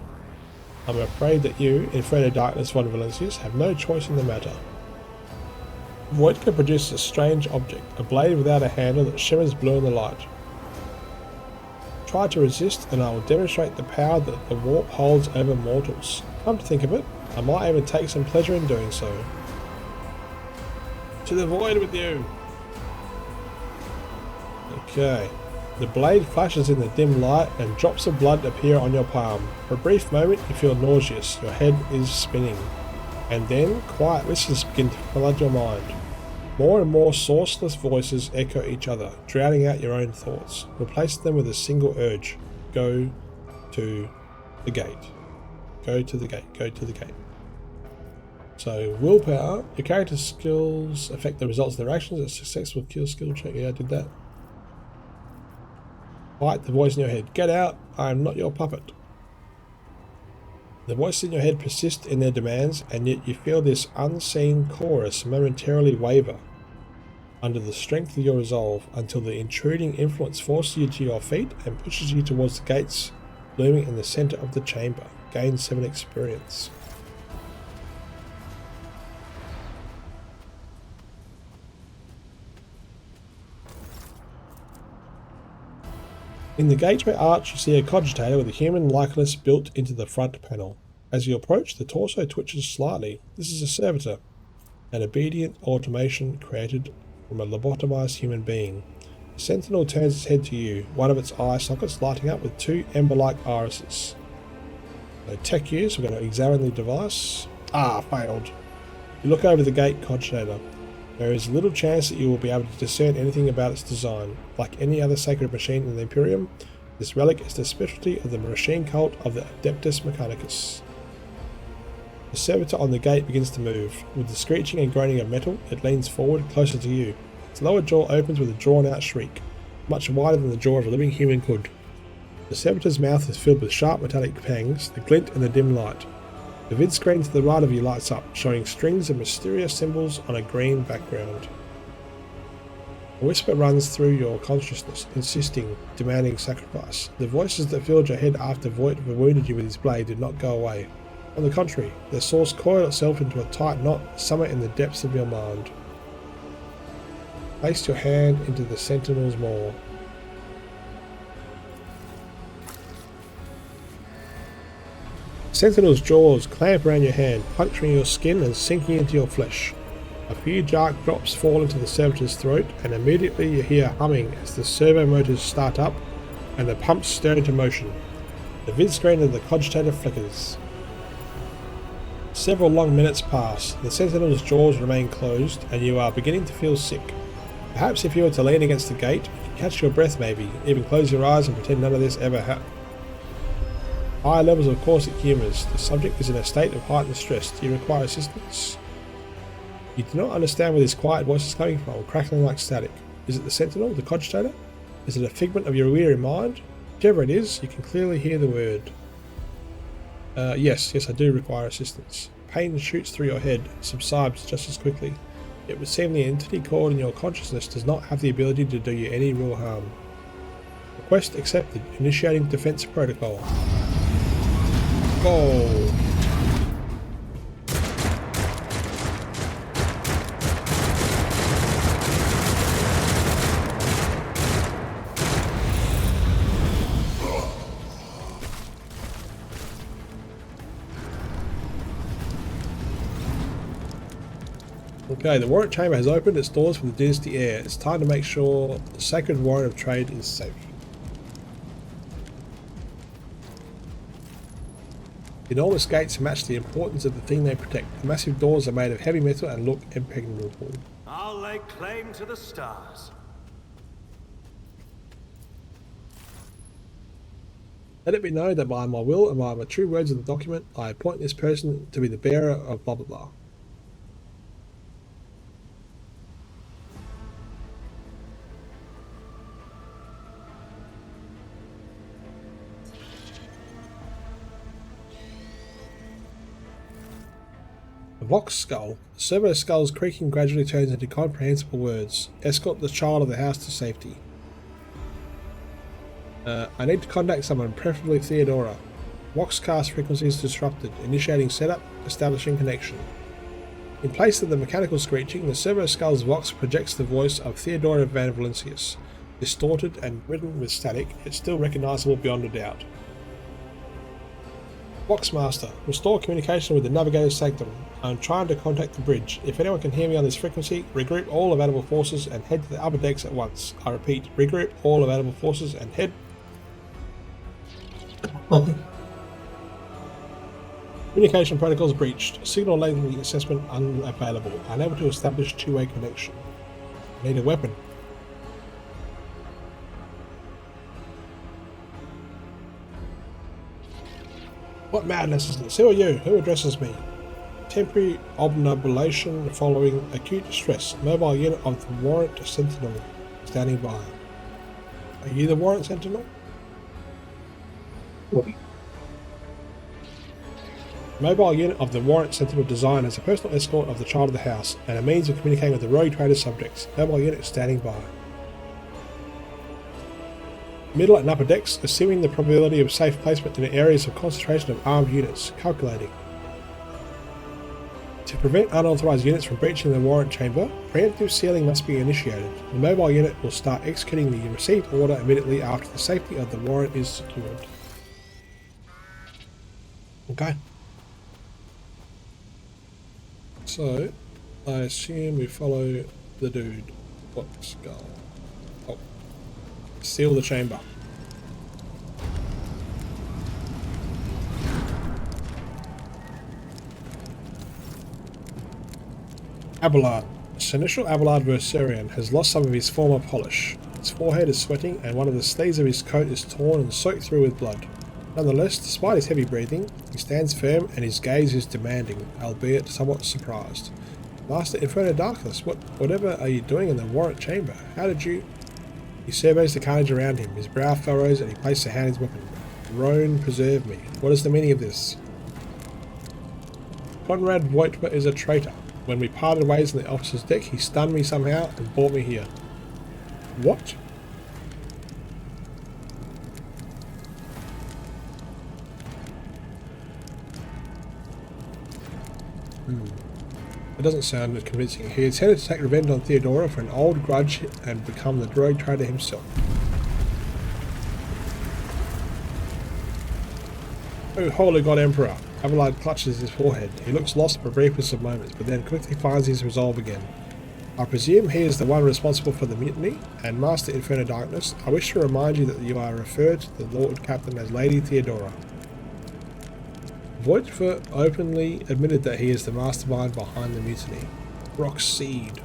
I'm afraid that you, Inferno Darkness Von Valencius, have no choice in the matter. Voidka produces a strange object, a blade without a handle that shimmers blue in the light. Try to resist and I will demonstrate the power that the warp holds over mortals. Come to think of it, I might even take some pleasure in doing so. To the void with you! Okay. The blade flashes in the dim light and drops of blood appear on your palm. For a brief moment you feel nauseous, your head is spinning. And then quiet whispers begin to flood your mind. More and more sourceless voices echo each other, drowning out your own thoughts. Replace them with a single urge. Go to the gate. Go to the gate. Go to the gate. So, willpower. Your character's skills affect the results of their actions. A successful kill skill check. Yeah, I did that. Fight the voice in your head. Get out. I am not your puppet. The voices in your head persist in their demands, and yet you feel this unseen chorus momentarily waver under the strength of your resolve until the intruding influence forces you to your feet and pushes you towards the gates looming in the center of the chamber. Gain 7 experience. In the gateway arch you see a cogitator with a human likeness built into the front panel. As you approach, the torso twitches slightly. This is a servitor, an obedient automation created from a lobotomized human being. The sentinel turns its head to you, one of its eye sockets lighting up with 2 ember-like irises. So tech use, we're going to examine the device. Failed. You look over the gate cogitator. There is little chance that you will be able to discern anything about its design. Like any other sacred machine in the Imperium, this relic is the specialty of the machine cult of the Adeptus Mechanicus. The servitor on the gate begins to move. With the screeching and groaning of metal, it leans forward closer to you. Its lower jaw opens with a drawn-out shriek, much wider than the jaw of a living human could. The servitor's mouth is filled with sharp metallic pangs that glint in the dim light. The vid screen to the right of you lights up, showing strings of mysterious symbols on a green background. A whisper runs through your consciousness, insisting, demanding sacrifice. The voices that filled your head after Voight wounded you with his blade did not go away. On the contrary, their source coiled itself into a tight knot somewhere in the depths of your mind. Place your hand into the sentinel's maw. Sentinel's jaws clamp around your hand, puncturing your skin and sinking into your flesh. A few dark drops fall into the servitor's throat, and immediately you hear humming as the servo motors start up and the pumps stir into motion. The vid screen of the cogitator flickers. Several long minutes pass. The sentinel's jaws remain closed, and you are beginning to feel sick. Perhaps if you were to lean against the gate, you could catch your breath maybe, even close your eyes and pretend none of this ever happened. High levels of caustic humours. The subject is in a state of heightened stress. Do you require assistance? You do not understand where this quiet voice is coming from, crackling like static. Is it the sentinel, the cogitator? Is it a figment of your weary mind? Whichever it is, you can clearly hear the word. Yes, I do require assistance. Pain shoots through your head, subsides just as quickly. It would seem the entity caught in your consciousness does not have the ability to do you any real harm. Request accepted. Initiating defense protocol. Go! Okay, the warrant chamber has opened its doors for the dynasty heir. It's time to make sure the sacred warrant of trade is safe. The enormous gates match the importance of the thing they protect. The massive doors are made of heavy metal and look impregnable. I'll lay claim to the stars. Let it be known that by my will and by the true words of the document, I appoint this person to be the bearer of blah blah blah. The Vox skull. The servo skull's creaking gradually turns into comprehensible words. Escort the child of the house to safety. I need to contact someone, preferably Theodora. Voxcast frequency is disrupted. Initiating setup, establishing connection. In place of the mechanical screeching, the servo skull's Vox projects the voice of Theodora van Valentius. Distorted and ridden with static, it's still recognisable beyond a doubt. Boxmaster, restore communication with the Navigator's Sanctum. I'm trying to contact the bridge. If anyone can hear me on this frequency, regroup all available forces and head to the upper decks at once. I repeat, regroup all available forces and head... Communication protocols breached. Signal latency assessment unavailable. Unable to establish two-way connection. Need a weapon. What madness is this? Who are you? Who addresses me? Temporary obnubilation following acute stress. Mobile unit of the Warrant Sentinel standing by. Are you the Warrant Sentinel? Mobile unit of the Warrant Sentinel designed as a personal escort of the child of the house and a means of communicating with the rogue trader subjects. Mobile unit standing by. Middle and upper decks, assuming the probability of safe placement in areas of concentration of armed units. Calculating. To prevent unauthorized units from breaching the warrant chamber, preemptive sealing must be initiated. The mobile unit will start executing the received order immediately after the safety of the warrant is secured. Okay. So, I assume we follow the dude. What's going on? Oh. Seal the chamber. Abelard. Seneschal Abelard Verserian has lost some of his former polish. His forehead is sweating and one of the sleeves of his coat is torn and soaked through with blood. Nonetheless, despite his heavy breathing, he stands firm and his gaze is demanding, albeit somewhat surprised. Master Inferno Darkness, whatever are you doing in the warrant chamber? How did you... He surveys the carnage around him, his brow furrows and he places a hand on his weapon. Roan, preserve me. What is the meaning of this? Conrad Voigtma is a traitor. When we parted ways on the officer's deck, he stunned me somehow and brought me here. What? It doesn't sound convincing. He is headed to take revenge on Theodora for an old grudge and become the rogue trader himself. Oh, holy god Emperor! Abelard clutches his forehead. He looks lost for a briefest of moments, but then quickly finds his resolve again. I presume he is the one responsible for the mutiny, and Master Inferno Darkness, I wish to remind you that you are referred to the Lord Captain as Lady Theodora. Voigtma openly admitted that he is the mastermind behind the mutiny. Rock's seed.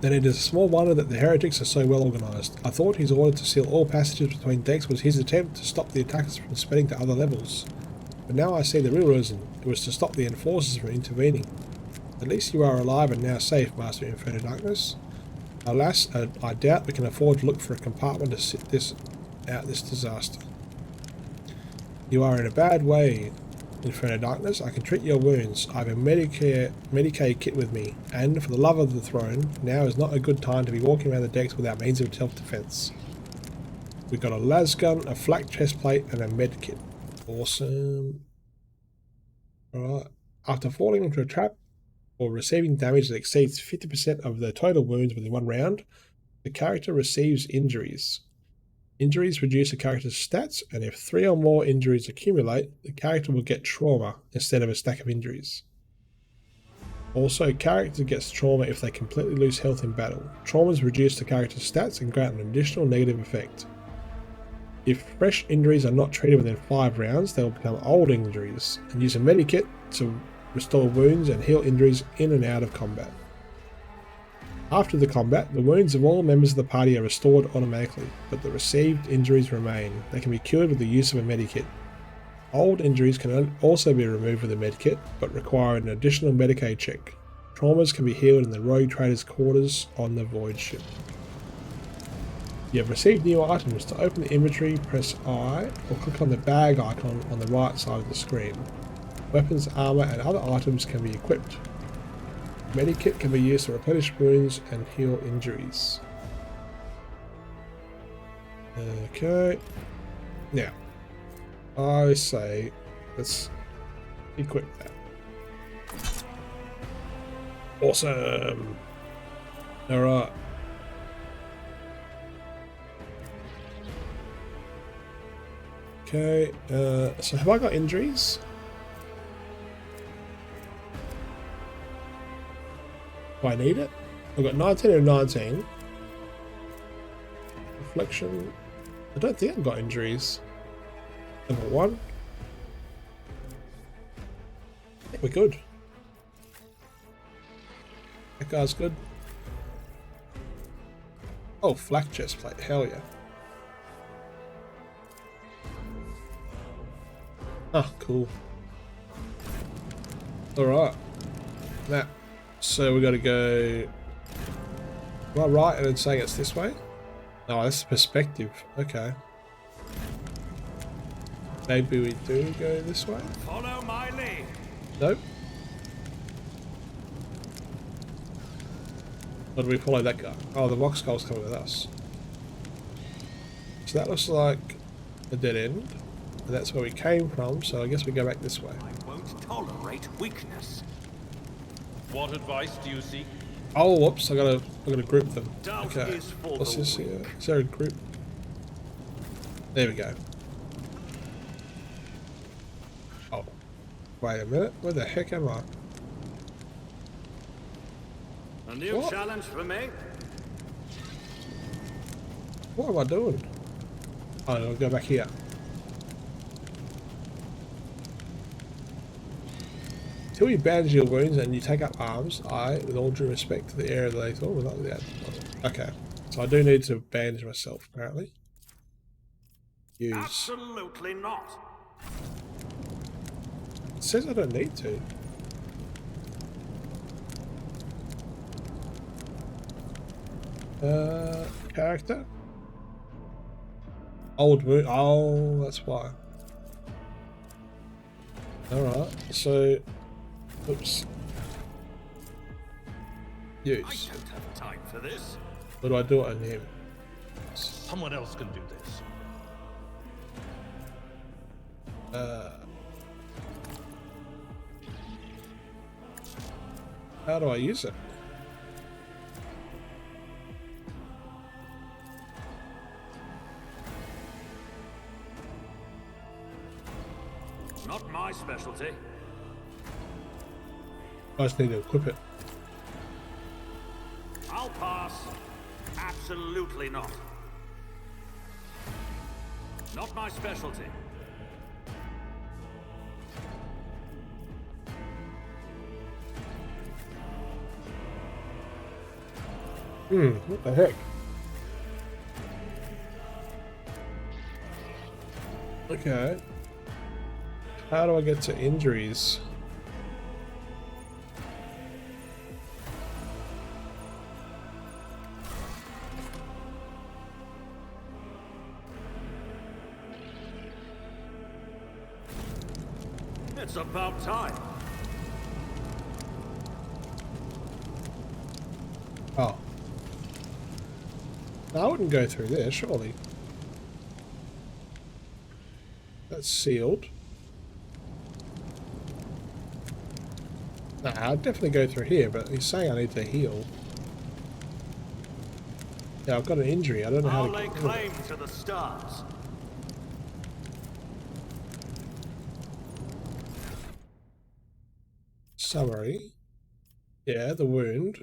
Then it is a small wonder that the heretics are so well organised. I thought his order to seal all passages between decks was his attempt to stop the attackers from spreading to other levels. But now I see the real reason. It was to stop the enforcers from intervening. At least you are alive and now safe, Master Inferno Darkness. Alas, I doubt we can afford to look for a compartment to sit out this disaster. You are in a bad way, Inferno Darkness. I can treat your wounds. I have a Medicae kit with me, and for the love of the throne, now is not a good time to be walking around the decks without means of self-defense. We've got a las gun, a flak chest plate, and a med kit. Awesome. Alright. After falling into a trap or receiving damage that exceeds 50% of the total wounds within one round, the character receives injuries. Injuries reduce a character's stats, and if 3 or more injuries accumulate, the character will get trauma instead of a stack of injuries. Also, character gets trauma if they completely lose health in battle. Traumas reduce the character's stats and grant an additional negative effect. If fresh injuries are not treated within 5 rounds, they will become old injuries, and use a medikit to restore wounds and heal injuries in and out of combat. After the combat, the wounds of all members of the party are restored automatically, but the received injuries remain. They can be cured with the use of a medikit. Old injuries can also be removed with a medikit, but require an additional Medicaid check. Traumas can be healed in the rogue trader's quarters on the void ship. You have received new items. To open the inventory, press I, or click on the bag icon on the right side of the screen. Weapons, armor, and other items can be equipped. Medikit can be used to replenish wounds and heal injuries. Okay. Now, I say let's equip that. Awesome. Alright. Okay, so have I got injuries? Do I need it? I've got 19 and 19. Reflection. I don't think I've got injuries. Level 1. I think we're good. That guy's good. Oh, flak chest plate. Hell yeah. Ah, cool. Alright. Now, so we got to go... Am I right in saying it's this way? No, that's perspective. Okay. Maybe we do go this way? Follow my lead. Nope. Or do we follow that guy? Oh, the rock skull's coming with us. So that looks like a dead end. And that's where we came from, so I guess we go back this way. I won't tolerate weakness. What advice do you seek? Oh, whoops! I gotta group them. Doubt Okay. is for What's the this weak. here? Is there a group? There we go. Oh, wait a minute. Where the heck am I? A new What? challenge for me? What am I doing? Oh, I'll go back here. Till you bandage your wounds and you take up arms, with all due respect to the area that they thought, we're not that. Okay, so I do need to bandage myself, apparently. Use. Absolutely not. It says I don't need to. Character. Old wound. Oh, that's why. Alright, so... Oops. I Use. don't have time for this. What do I do on him? Someone else can do this. How do I use it? Not my specialty. I just need to equip it. I'll pass. Absolutely not. Not my specialty. What the heck? Okay. How do I get to injuries? It's about time. Oh. I wouldn't go through there, surely. That's sealed. Nah, I'd definitely go through here, but he's saying I need to heal. Yeah, I've got an injury. I don't know how I'll to lay get rid of it. claim to the stars. Summary. Yeah, the wound.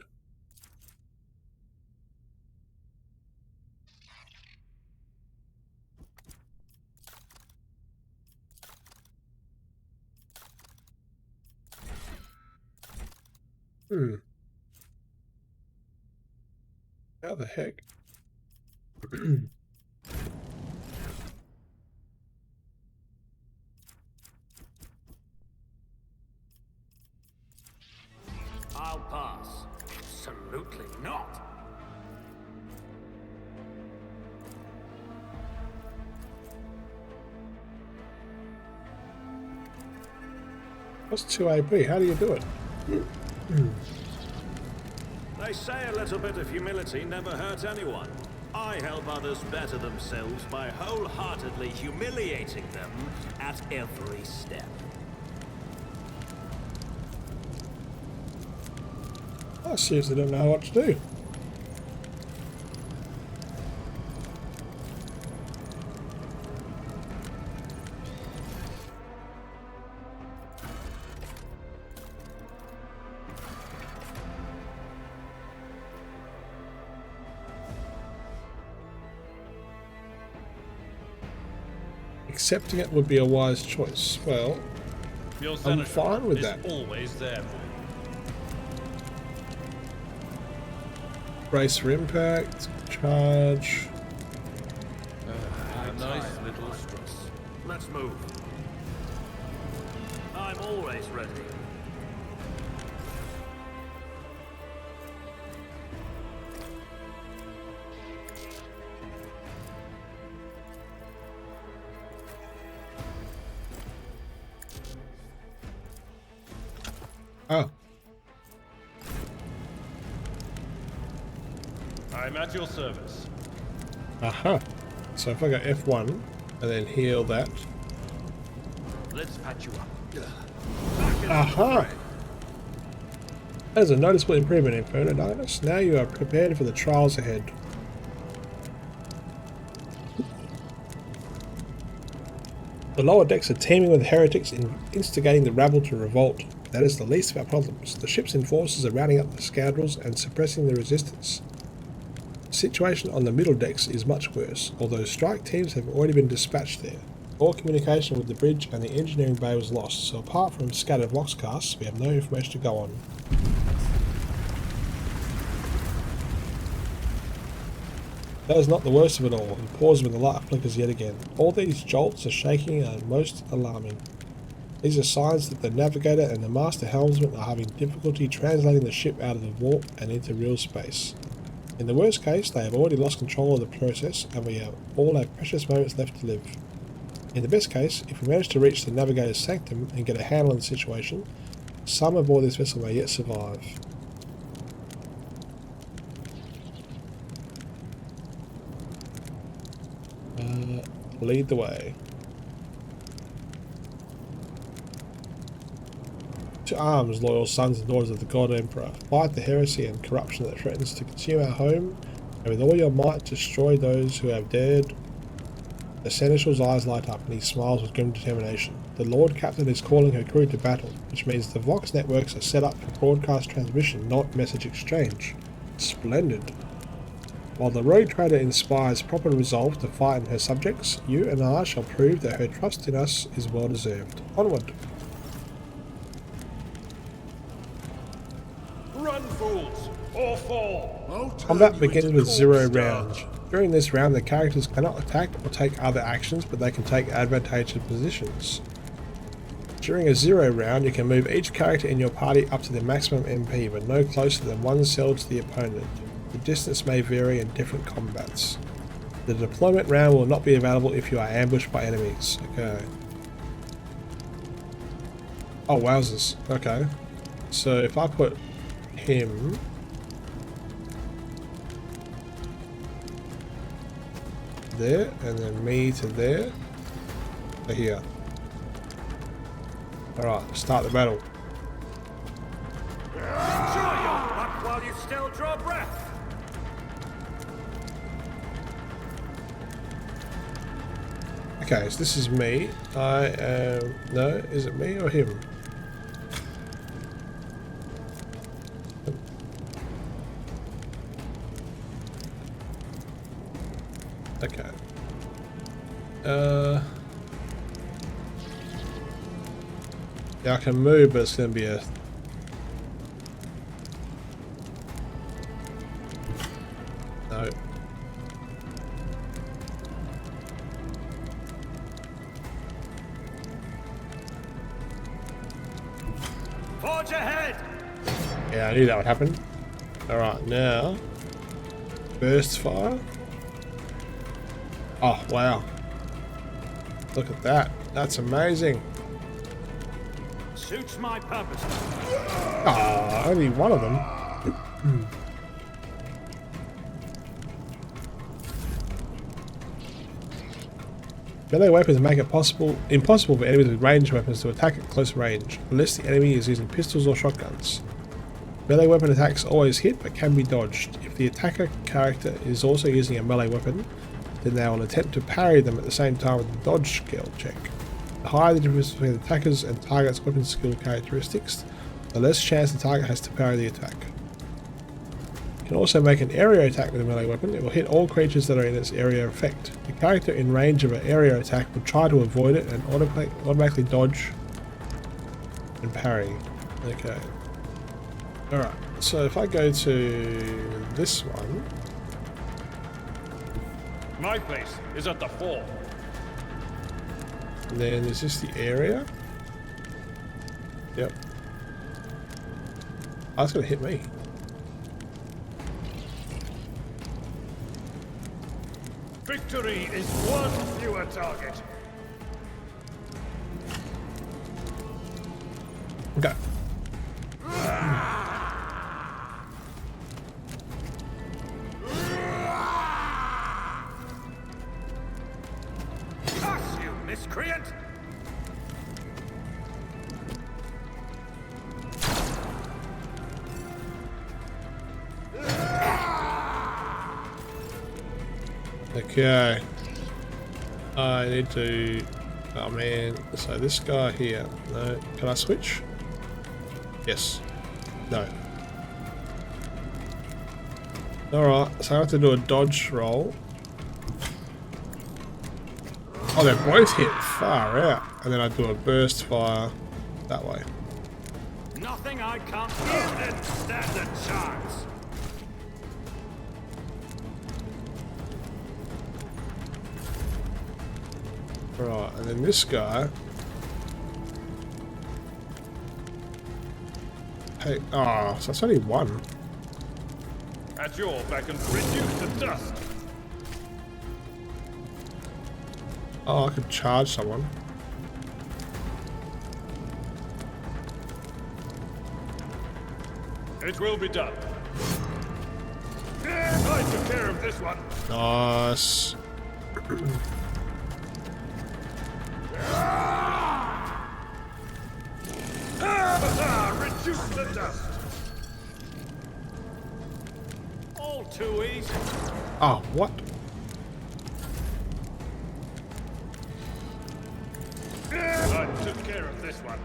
How the heck? I'll pass. Absolutely not. What's 2 AP? How do you do it? They say a little bit of humility never hurts anyone. I help others better themselves by wholeheartedly humiliating them at every step. I seriously don't know what to do. Accepting it would be a wise choice. Well, Your I'm senator fine with is that. always there. Brace for impact, charge. A nice little stress. Let's move. I'm always ready. Oh, I'm at your service. aha. So if I go F1 and then heal that. Let's patch you up. Aha! That is a noticeable improvement in Inferno Darkness. Now you are prepared for the trials ahead. The lower decks are teeming with heretics instigating the rabble to revolt. That is the least of our problems. The ship's enforcers are rounding up the scoundrels and suppressing the resistance. The situation on the middle decks is much worse, although strike teams have already been dispatched there. All communication with the bridge and the engineering bay was lost, so apart from scattered voxcasts, we have no information to go on. That is not the worst of it all. He pauses when the light flickers yet again. All these jolts are shaking and are most alarming. These are signs that the navigator and the master helmsman are having difficulty translating the ship out of the warp and into real space. In the worst case, they have already lost control of the process and we all have precious moments left to live. In the best case, if we manage to reach the navigator's sanctum and get a handle on the situation, some aboard this vessel may yet survive. Lead the way. To arms, loyal sons and daughters of the God Emperor. Fight the heresy and corruption that threatens to consume our home, and with all your might destroy those who have dared. The seneschal's eyes light up and he smiles with grim determination. The Lord Captain is calling her crew to battle, which means the Vox networks are set up for broadcast transmission, not message exchange. Splendid. While the rogue trader inspires proper resolve to fight in her subjects, you and I shall prove that her trust in us is well deserved. Onward. Run, fools, or fall! Combat begins with 0 rounds. During this round, the characters cannot attack or take other actions, but they can take advantageous positions. During a 0 round, you can move each character in your party up to the maximum MP, but no closer than 1 cell to the opponent. The distance may vary in different combats. The deployment round will not be available if you are ambushed by enemies. Okay. Oh, wowzers. Okay. So if I put him there, and then me to there, to here. Alright, start the battle. Enjoy your luck while you still draw breath. Okay, so this is me. I am... No, is it me or him? Okay. Yeah, I can move, but it's going to be a... No. Forge ahead! Yeah, I knew that would happen. Alright, now... Burst fire. Oh, wow. Look at that. That's amazing. Suits my purpose. Ah, only one of them. Melee weapons make it impossible for enemies with ranged weapons to attack at close range, unless the enemy is using pistols or shotguns. Melee weapon attacks always hit but can be dodged. If the attacker character is also using a melee weapon, then they will attempt to parry them at the same time with the dodge skill check. The higher the difference between the attacker's and target's weapon skill characteristics, the less chance the target has to parry the attack. can also make an area attack with a melee weapon. It will hit all creatures that are in its area effect. The character in range of an area attack will try to avoid it and automatically dodge and parry. Okay. Alright, so if I go to this one... My place is at the fort. And then is this the area? Yep. Oh, that's gonna hit me. Victory is one fewer target. Okay. Curse you, miscreant! Okay. I need to... Oh man. So this guy here. No. Can I switch? Yes. No. Alright. So I have to do a dodge roll. Oh, they both hit far out. And then I do a burst fire that way. Nothing I can't even stand a chance! Right, and then this guy. Hey, oh, so that's only one. At your beck and reduced to dust. Oh, I could charge someone. It will be done. I took care of this one. Nice. Reduce the dust. All too easy. Oh, what? I took care of this one.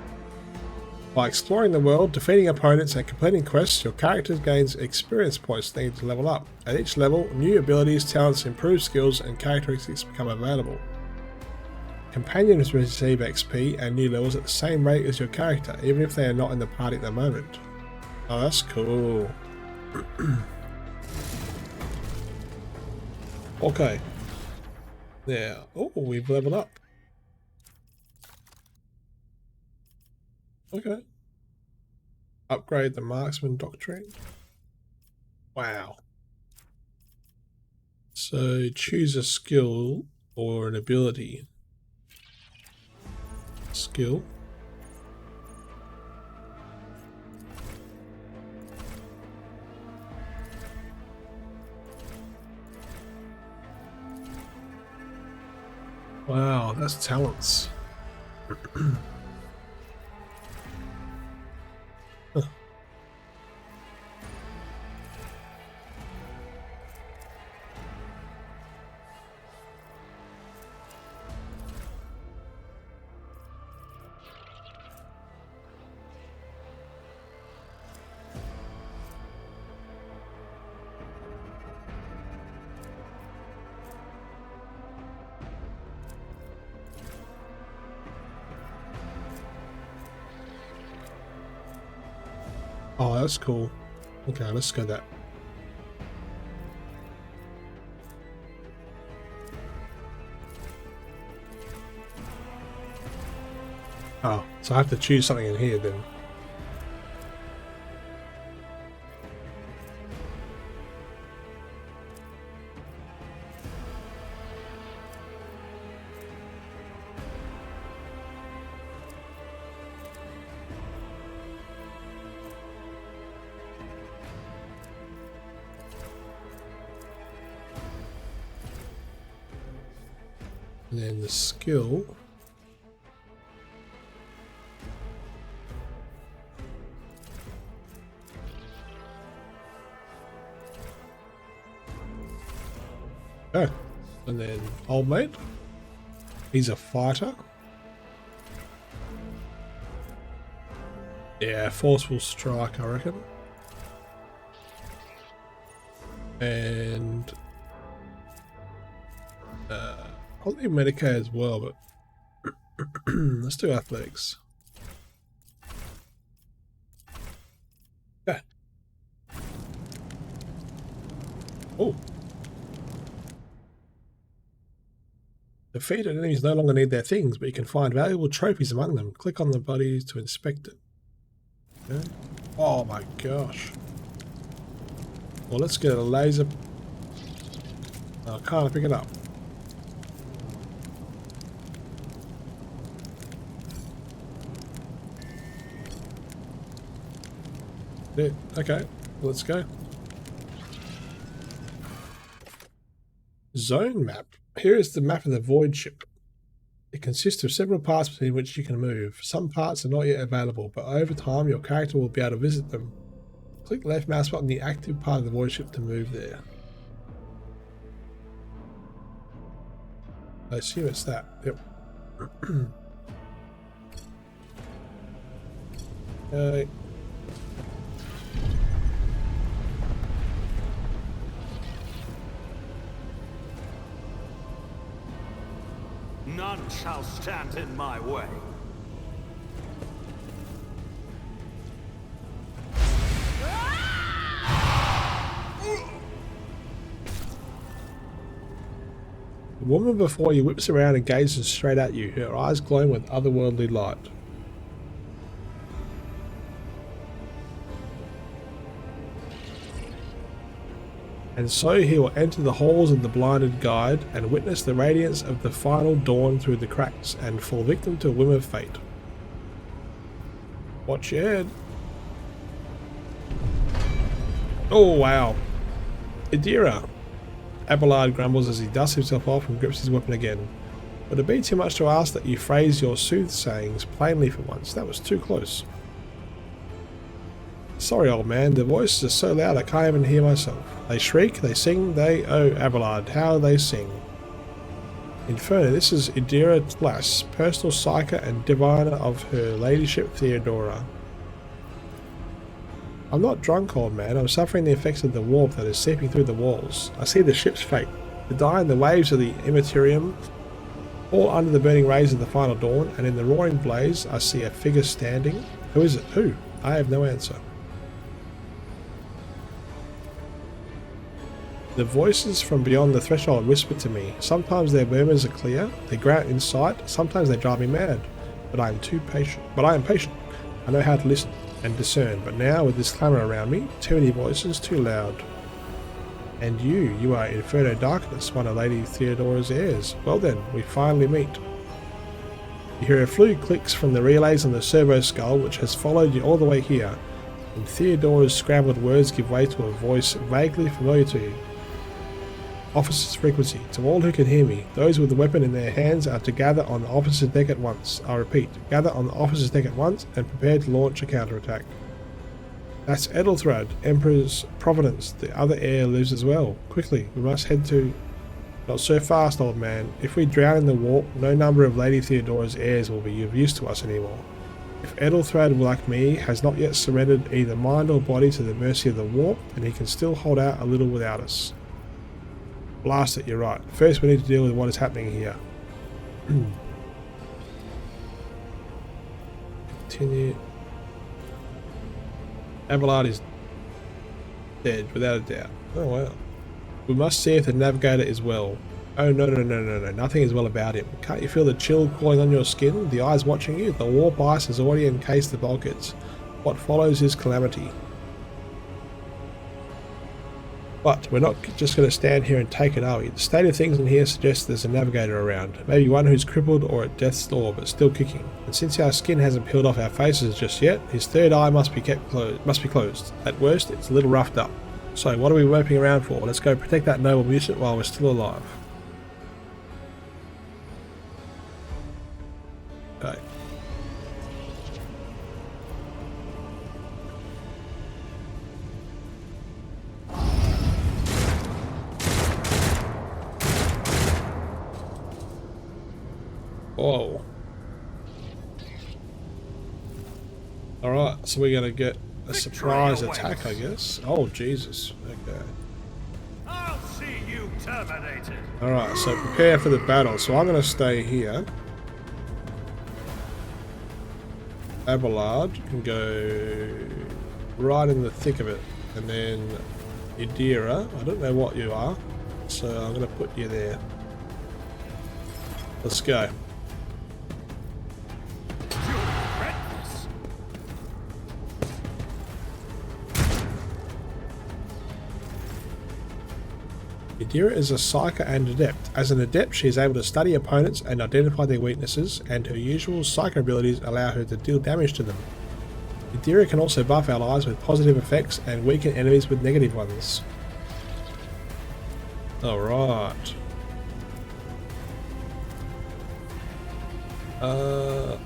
By exploring the world, defeating opponents, and completing quests, your character gains experience points needed to level up. At each level, new abilities, talents, improved skills, and characteristics become available. Companions receive XP and new levels at the same rate as your character, even if they are not in the party at the moment. Oh, that's cool. Okay. Yeah. Oh, we've leveled up. Okay. Upgrade the marksman doctrine. Wow. So choose a skill or an ability. Skill. Wow, that's talents. Oh, that's cool. Okay, let's go that. Oh, so I have to choose something in here then. And then the skill. Oh, and then old mate. He's a fighter. Yeah, forceful strike, I reckon. And probably Medicaid as well, but let's do athletics. Yeah. Oh. Defeated enemies no longer need their things, but you can find valuable trophies among them. Click on the body to inspect it. Okay. Oh my gosh. Well, let's get a laser. Oh, can't pick it up. Yeah, okay, let's go. Zone map. Here is the map of the void ship. It consists of several parts between which you can move. Some parts are not yet available, but over time your character will be able to visit them. Click left mouse button on the active part of the void ship to move there. I assume it's that. Yep. Okay. None shall stand in my way. The woman before you whips around and gazes straight at you, her eyes glowing with otherworldly light. And so he will enter the halls of the blinded guide and witness the radiance of the final dawn through the cracks and fall victim to a whim of fate. Watch your head. Oh wow. Idira. Abelard grumbles as he dusts himself off and grips his weapon again. Would it be too much to ask that you phrase your soothsayings plainly for once? That was too close. Sorry, old man, the voices are so loud I can't even hear myself. They shriek, they sing, oh, Abelard, how they sing. Inferno, this is Idira Tlas, personal psyker and diviner of her ladyship Theodora. I'm not drunk, old man, I'm suffering the effects of the warmth that is seeping through the walls. I see the ship's fate, to die in the waves of the Imperium, all under the burning rays of the final dawn, and in the roaring blaze I see a figure standing. Who is it? Who? I have no answer. The voices from beyond the threshold whisper to me. Sometimes their murmurs are clear, they grant insight, sometimes they drive me mad. But I am patient. I know how to listen and discern, but now with this clamour around me, too many voices, too loud. And you are Inferno Darkness, one of Lady Theodora's heirs. Well then, we finally meet. You hear a few clicks from the relays on the servo skull which has followed you all the way here, and Theodora's scrambled words give way to a voice vaguely familiar to you. Officer's frequency. To all who can hear me, those with the weapon in their hands are to gather on the officer's deck at once. I repeat, gather on the officer's deck at once and prepare to launch a counterattack. That's Edelthrad, Emperor's Providence. The other heir lives as well. Quickly, we must head to... Not so fast, old man. If we drown in the warp, no number of Lady Theodora's heirs will be of use to us anymore. If Edelthrad, like me, has not yet surrendered either mind or body to the mercy of the warp, then he can still hold out a little without us. Blast it, you're right. First we need to deal with what is happening here. Continue. Abelard is dead, without a doubt. Oh wow. We must see if the navigator is well. Oh no, nothing is well about him. Can't you feel the chill crawling on your skin? The eyes watching you? The warp ice has already encased the bulkheads. What follows is calamity. But we're not just going to stand here and take it, are we? The state of things in here suggests there's a navigator around. Maybe one who's crippled or at death's door, but still kicking. And since our skin hasn't peeled off our faces just yet, his third eye must be closed. At worst, it's a little roughed up. So what are we moping around for? Let's go protect that noble mutant while we're still alive. Okay. Whoa. Alright, so we're gonna get a surprise attack, I guess. Oh, Jesus. Okay. terminated. Alright, so prepare for the battle. So I'm going to stay here. Abelard can go right in the thick of it. And then Idira, I don't know what you are, so I'm going to put you there. Let's go. Idira is a psyker and adept. As an adept, she is able to study opponents and identify their weaknesses, and her usual psyker abilities allow her to deal damage to them. Idira can also buff allies with positive effects and weaken enemies with negative ones. Alright. Can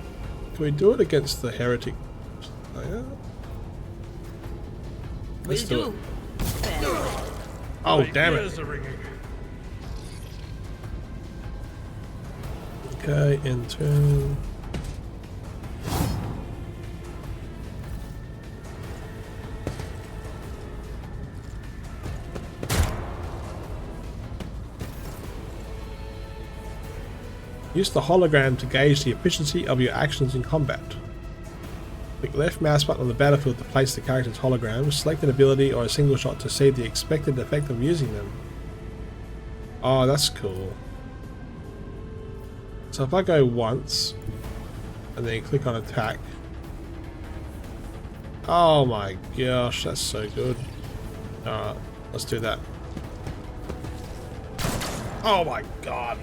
we do it against the heretic player? Let's do it. Oh, damn it. Okay, in turn. Use the hologram to gauge the efficiency of your actions in combat. Click left mouse button on the battlefield to place the character's hologram. Select an ability or a single shot to see the expected effect of using them. Oh, that's cool. So if I go once and then click on attack. Oh my gosh, that's so good. Alright, let's do that. Oh my god.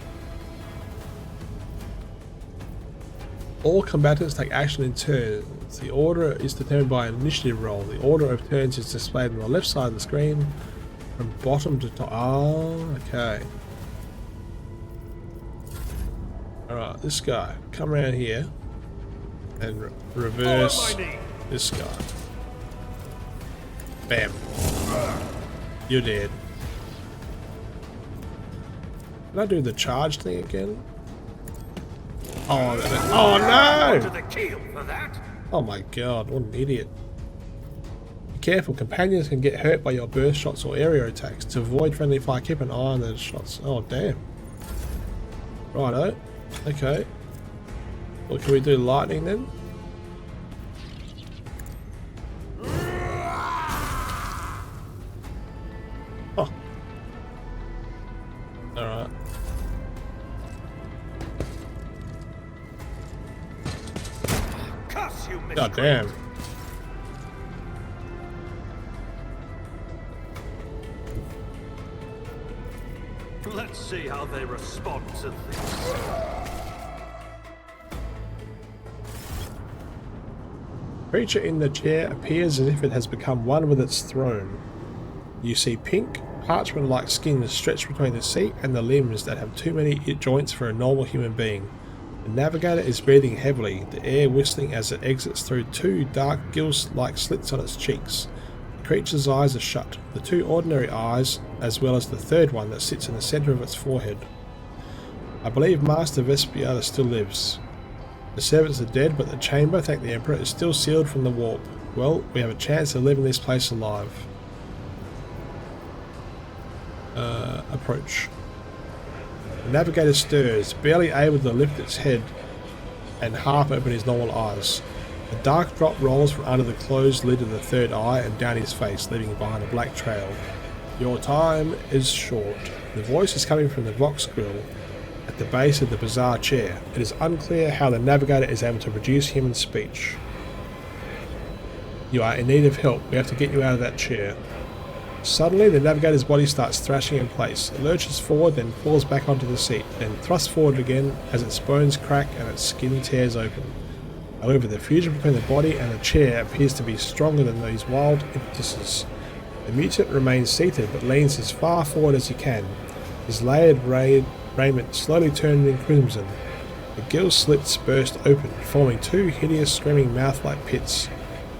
All combatants take action in turns. The order is determined by an initiative roll. The order of turns is displayed on the left side of the screen from bottom to top. Oh, okay. Alright, this guy. Come around here and reverse this guy. Bam. You're dead. Can I do the charge thing again? Oh no! Oh my god, what an idiot. Be careful, companions can get hurt by your burst shots or area attacks. To avoid friendly fire, keep an eye on those shots. Oh damn. Righto. Okay. Well, can we do lightning then? Oh. Alright. God damn. Let's see how they respond to this. Creature in the chair appears as if it has become one with its throne. You see pink, parchment-like skin stretched between the seat and the limbs that have too many joints for a normal human being. The navigator is breathing heavily, the air whistling as it exits through two dark gill-like slits on its cheeks. The creature's eyes are shut, the two ordinary eyes, as well as the third one that sits in the centre of its forehead. I believe Master Vespiata still lives. The servants are dead, but the chamber, thank the Emperor, is still sealed from the warp. Well, we have a chance to live in this place alive. Approach. The navigator stirs, barely able to lift its head and half open his normal eyes. A dark drop rolls from under the closed lid of the third eye and down his face, leaving behind a black trail. Your time is short. The voice is coming from the Vox grill at the base of the bizarre chair. It is unclear how the navigator is able to produce human speech. You are in need of help. We have to get you out of that chair. Suddenly, the navigator's body starts thrashing in place. It lurches forward, then falls back onto the seat, then thrusts forward again as its bones crack and its skin tears open. However, the fusion between the body and the chair appears to be stronger than these wild impetuses. The mutant remains seated, but leans as far forward as he can, his layered raiment slowly turning crimson. The gill slits burst open, forming two hideous screaming mouth-like pits.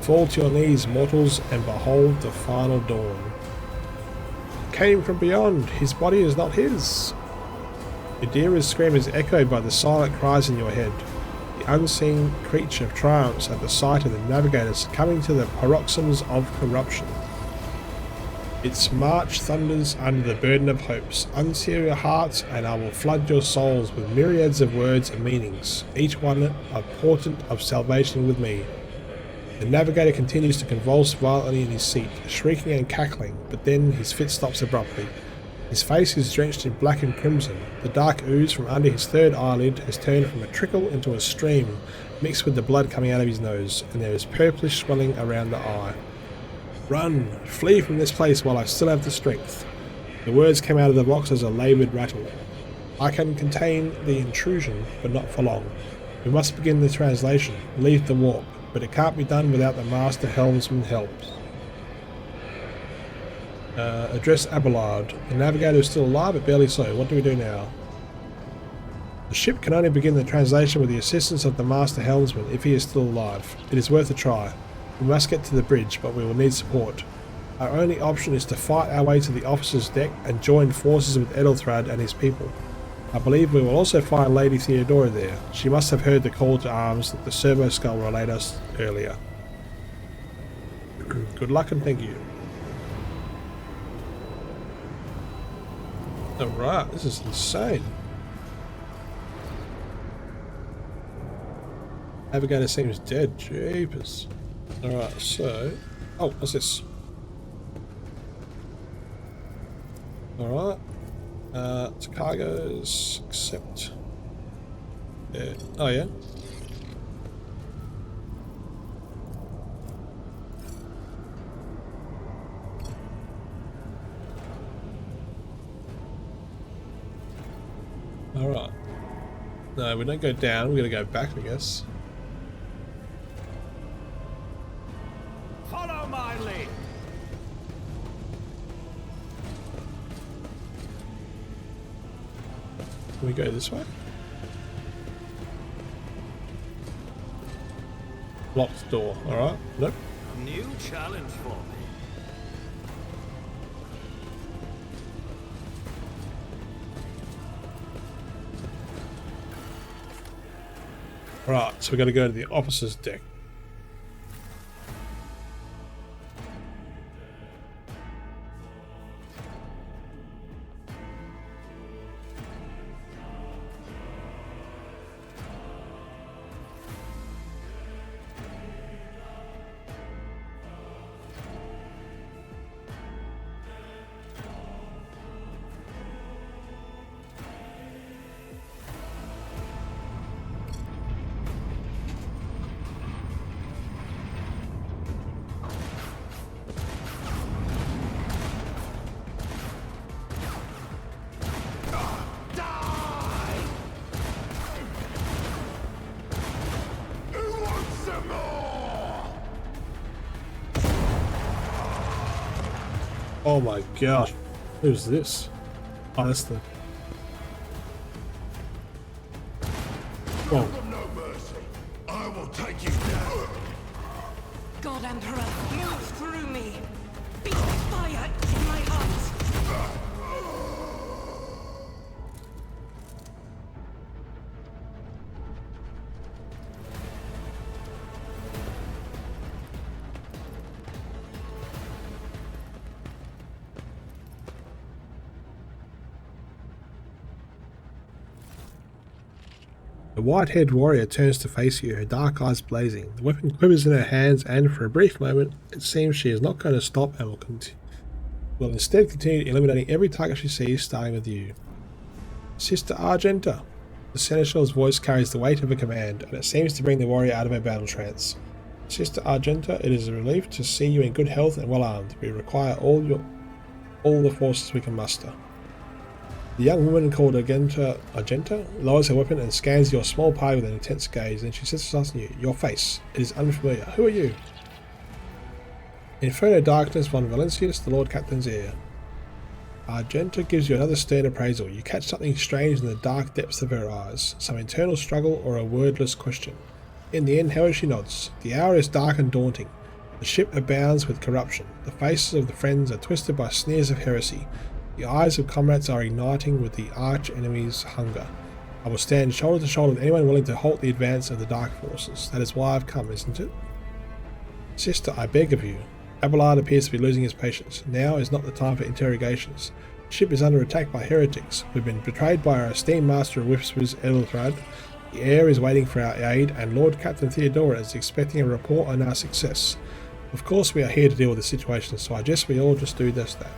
Fall to your knees, mortals, and behold the final dawn. Came from beyond. His body is not his. Idira's scream is echoed by the silent cries in your head. The unseen creature triumphs at the sight of the navigators coming to the paroxysms of corruption. Its march thunders under the burden of hopes. Unseal your hearts, and I will flood your souls with myriads of words and meanings, each one a portent of salvation with me. The navigator continues to convulse violently in his seat, shrieking and cackling, but then his fit stops abruptly. His face is drenched in black and crimson. The dark ooze from under his third eyelid has turned from a trickle into a stream, mixed with the blood coming out of his nose, and there is purplish swelling around the eye. Run! Flee from this place while I still have the strength. The words came out of the box as a laboured rattle. I can contain the intrusion, but not for long. We must begin the translation, leave the warp, but it can't be done without the master helmsman helps. Address Abelard. The navigator is still alive, but barely so. What do we do now? The ship can only begin the translation with the assistance of the master helmsman if he is still alive. It is worth a try. We must get to the bridge, but we will need support. Our only option is to fight our way to the officer's deck and join forces with Edelthrad and his people. I believe we will also find Lady Theodora there. She must have heard the call to arms that the servo skull relayed us earlier. Good luck and thank you. Alright, this is insane. Navigator seems dead. Jeepers. Alright, so... Oh, what's this? Alright. It's cargoes, accept. Yeah. Oh, yeah. Alright. No, we don't go down, we're gonna go back, I guess. Follow my lead. Can we go this way? Locked door, alright. Nope. New challenge for me. Right, so we gotta go to the officer's deck. Oh my gosh, who's this? Oh, that's the... Whoa. No mercy. I will take you down. God Emperor, move through me. Be fire in my heart. The white-haired warrior turns to face you, her dark eyes blazing. The weapon quivers in her hands, and for a brief moment, it seems she is not going to stop and will instead continue eliminating every target she sees, starting with you. Sister Argenta. The Seneschal's voice carries the weight of a command, and it seems to bring the warrior out of her battle trance. Sister Argenta, it is a relief to see you in good health and well armed. We require all the forces we can muster. The young woman called Argenta lowers her weapon and scans your small party with an intense gaze, and she says to you, your face. It is unfamiliar. Who are you? Inferno Darkness von Valencius, the Lord Captain's heir. Argenta gives you another stern appraisal. You catch something strange in the dark depths of her eyes, some internal struggle or a wordless question. In the end, however, she nods. The hour is dark and daunting. The ship abounds with corruption. The faces of the friends are twisted by sneers of heresy. The eyes of comrades are igniting with the arch-enemy's hunger. I will stand shoulder to shoulder with anyone willing to halt the advance of the dark forces. That is why I've come, isn't it? Sister, I beg of you. Abelard appears to be losing his patience. Now is not the time for interrogations. The ship is under attack by heretics. We've been betrayed by our esteemed master of whispers, Edelthrad. The heir is waiting for our aid, and Lord Captain Theodora is expecting a report on our success. Of course we are here to deal with the situation, so I guess we all just do just that.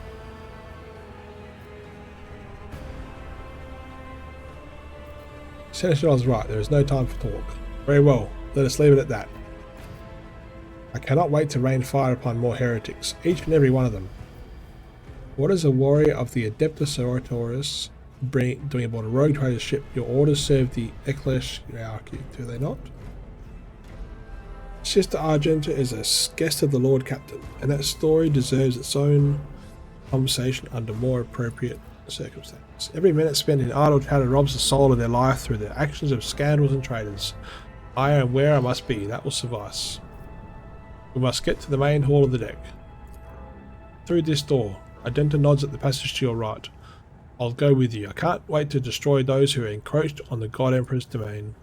Seneschal is right, there is no time for talk. Very well, let us leave it at that. I cannot wait to rain fire upon more heretics, each and every one of them. What is a warrior of the Adeptus Sororitas doing aboard a rogue trader's ship? Your orders serve the ecclesiarchy, do they not? Sister Argenta is a guest of the Lord Captain, and that story deserves its own conversation under more appropriate circumstances. Every minute spent in idle chatter robs the soul of their life through the actions of scoundrels and traitors. I am where I must be, that will suffice. We must get to the main hall of the deck. Through this door. Argenta nods at the passage to your right. I'll go with you. I can't wait to destroy those who are encroached on the God Emperor's domain.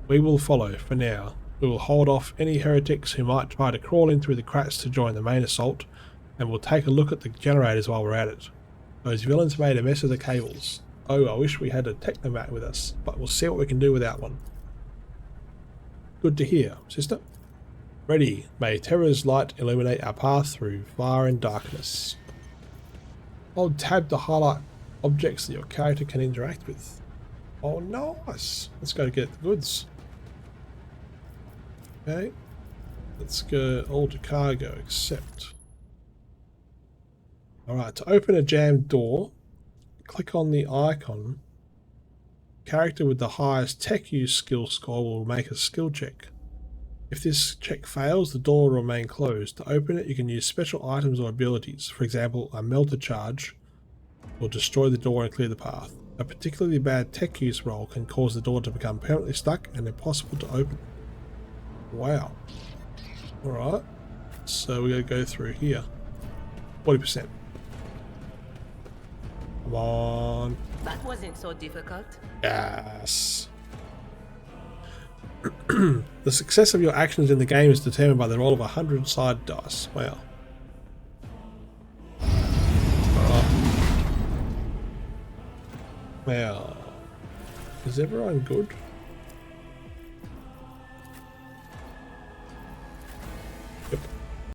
We will follow, for now. We will hold off any heretics who might try to crawl in through the cracks to join the main assault, and we'll take a look at the generators while we're at it. Those villains made a mess of the cables. Oh, I wish we had a technomat with us, but we'll see what we can do without one. Good to hear, sister. Ready. May terror's light illuminate our path through fire and darkness. Hold tab to highlight objects that your character can interact with. Oh, nice. Let's go get the goods. Okay. Let's go all to cargo, accept. Alright, to open a jammed door, click on the icon. Character with the highest tech use skill score will make a skill check. If this check fails, the door will remain closed. To open it, you can use special items or abilities. For example, a melter charge will destroy the door and clear the path. A particularly bad tech use roll can cause the door to become permanently stuck and impossible to open. Wow. Alright, so we gotta go through here. 40%. Come on. That wasn't so difficult. Yes. The success of your actions in the game is determined by the roll of 100 side dice. Wow. Alright. Wow. Is everyone good?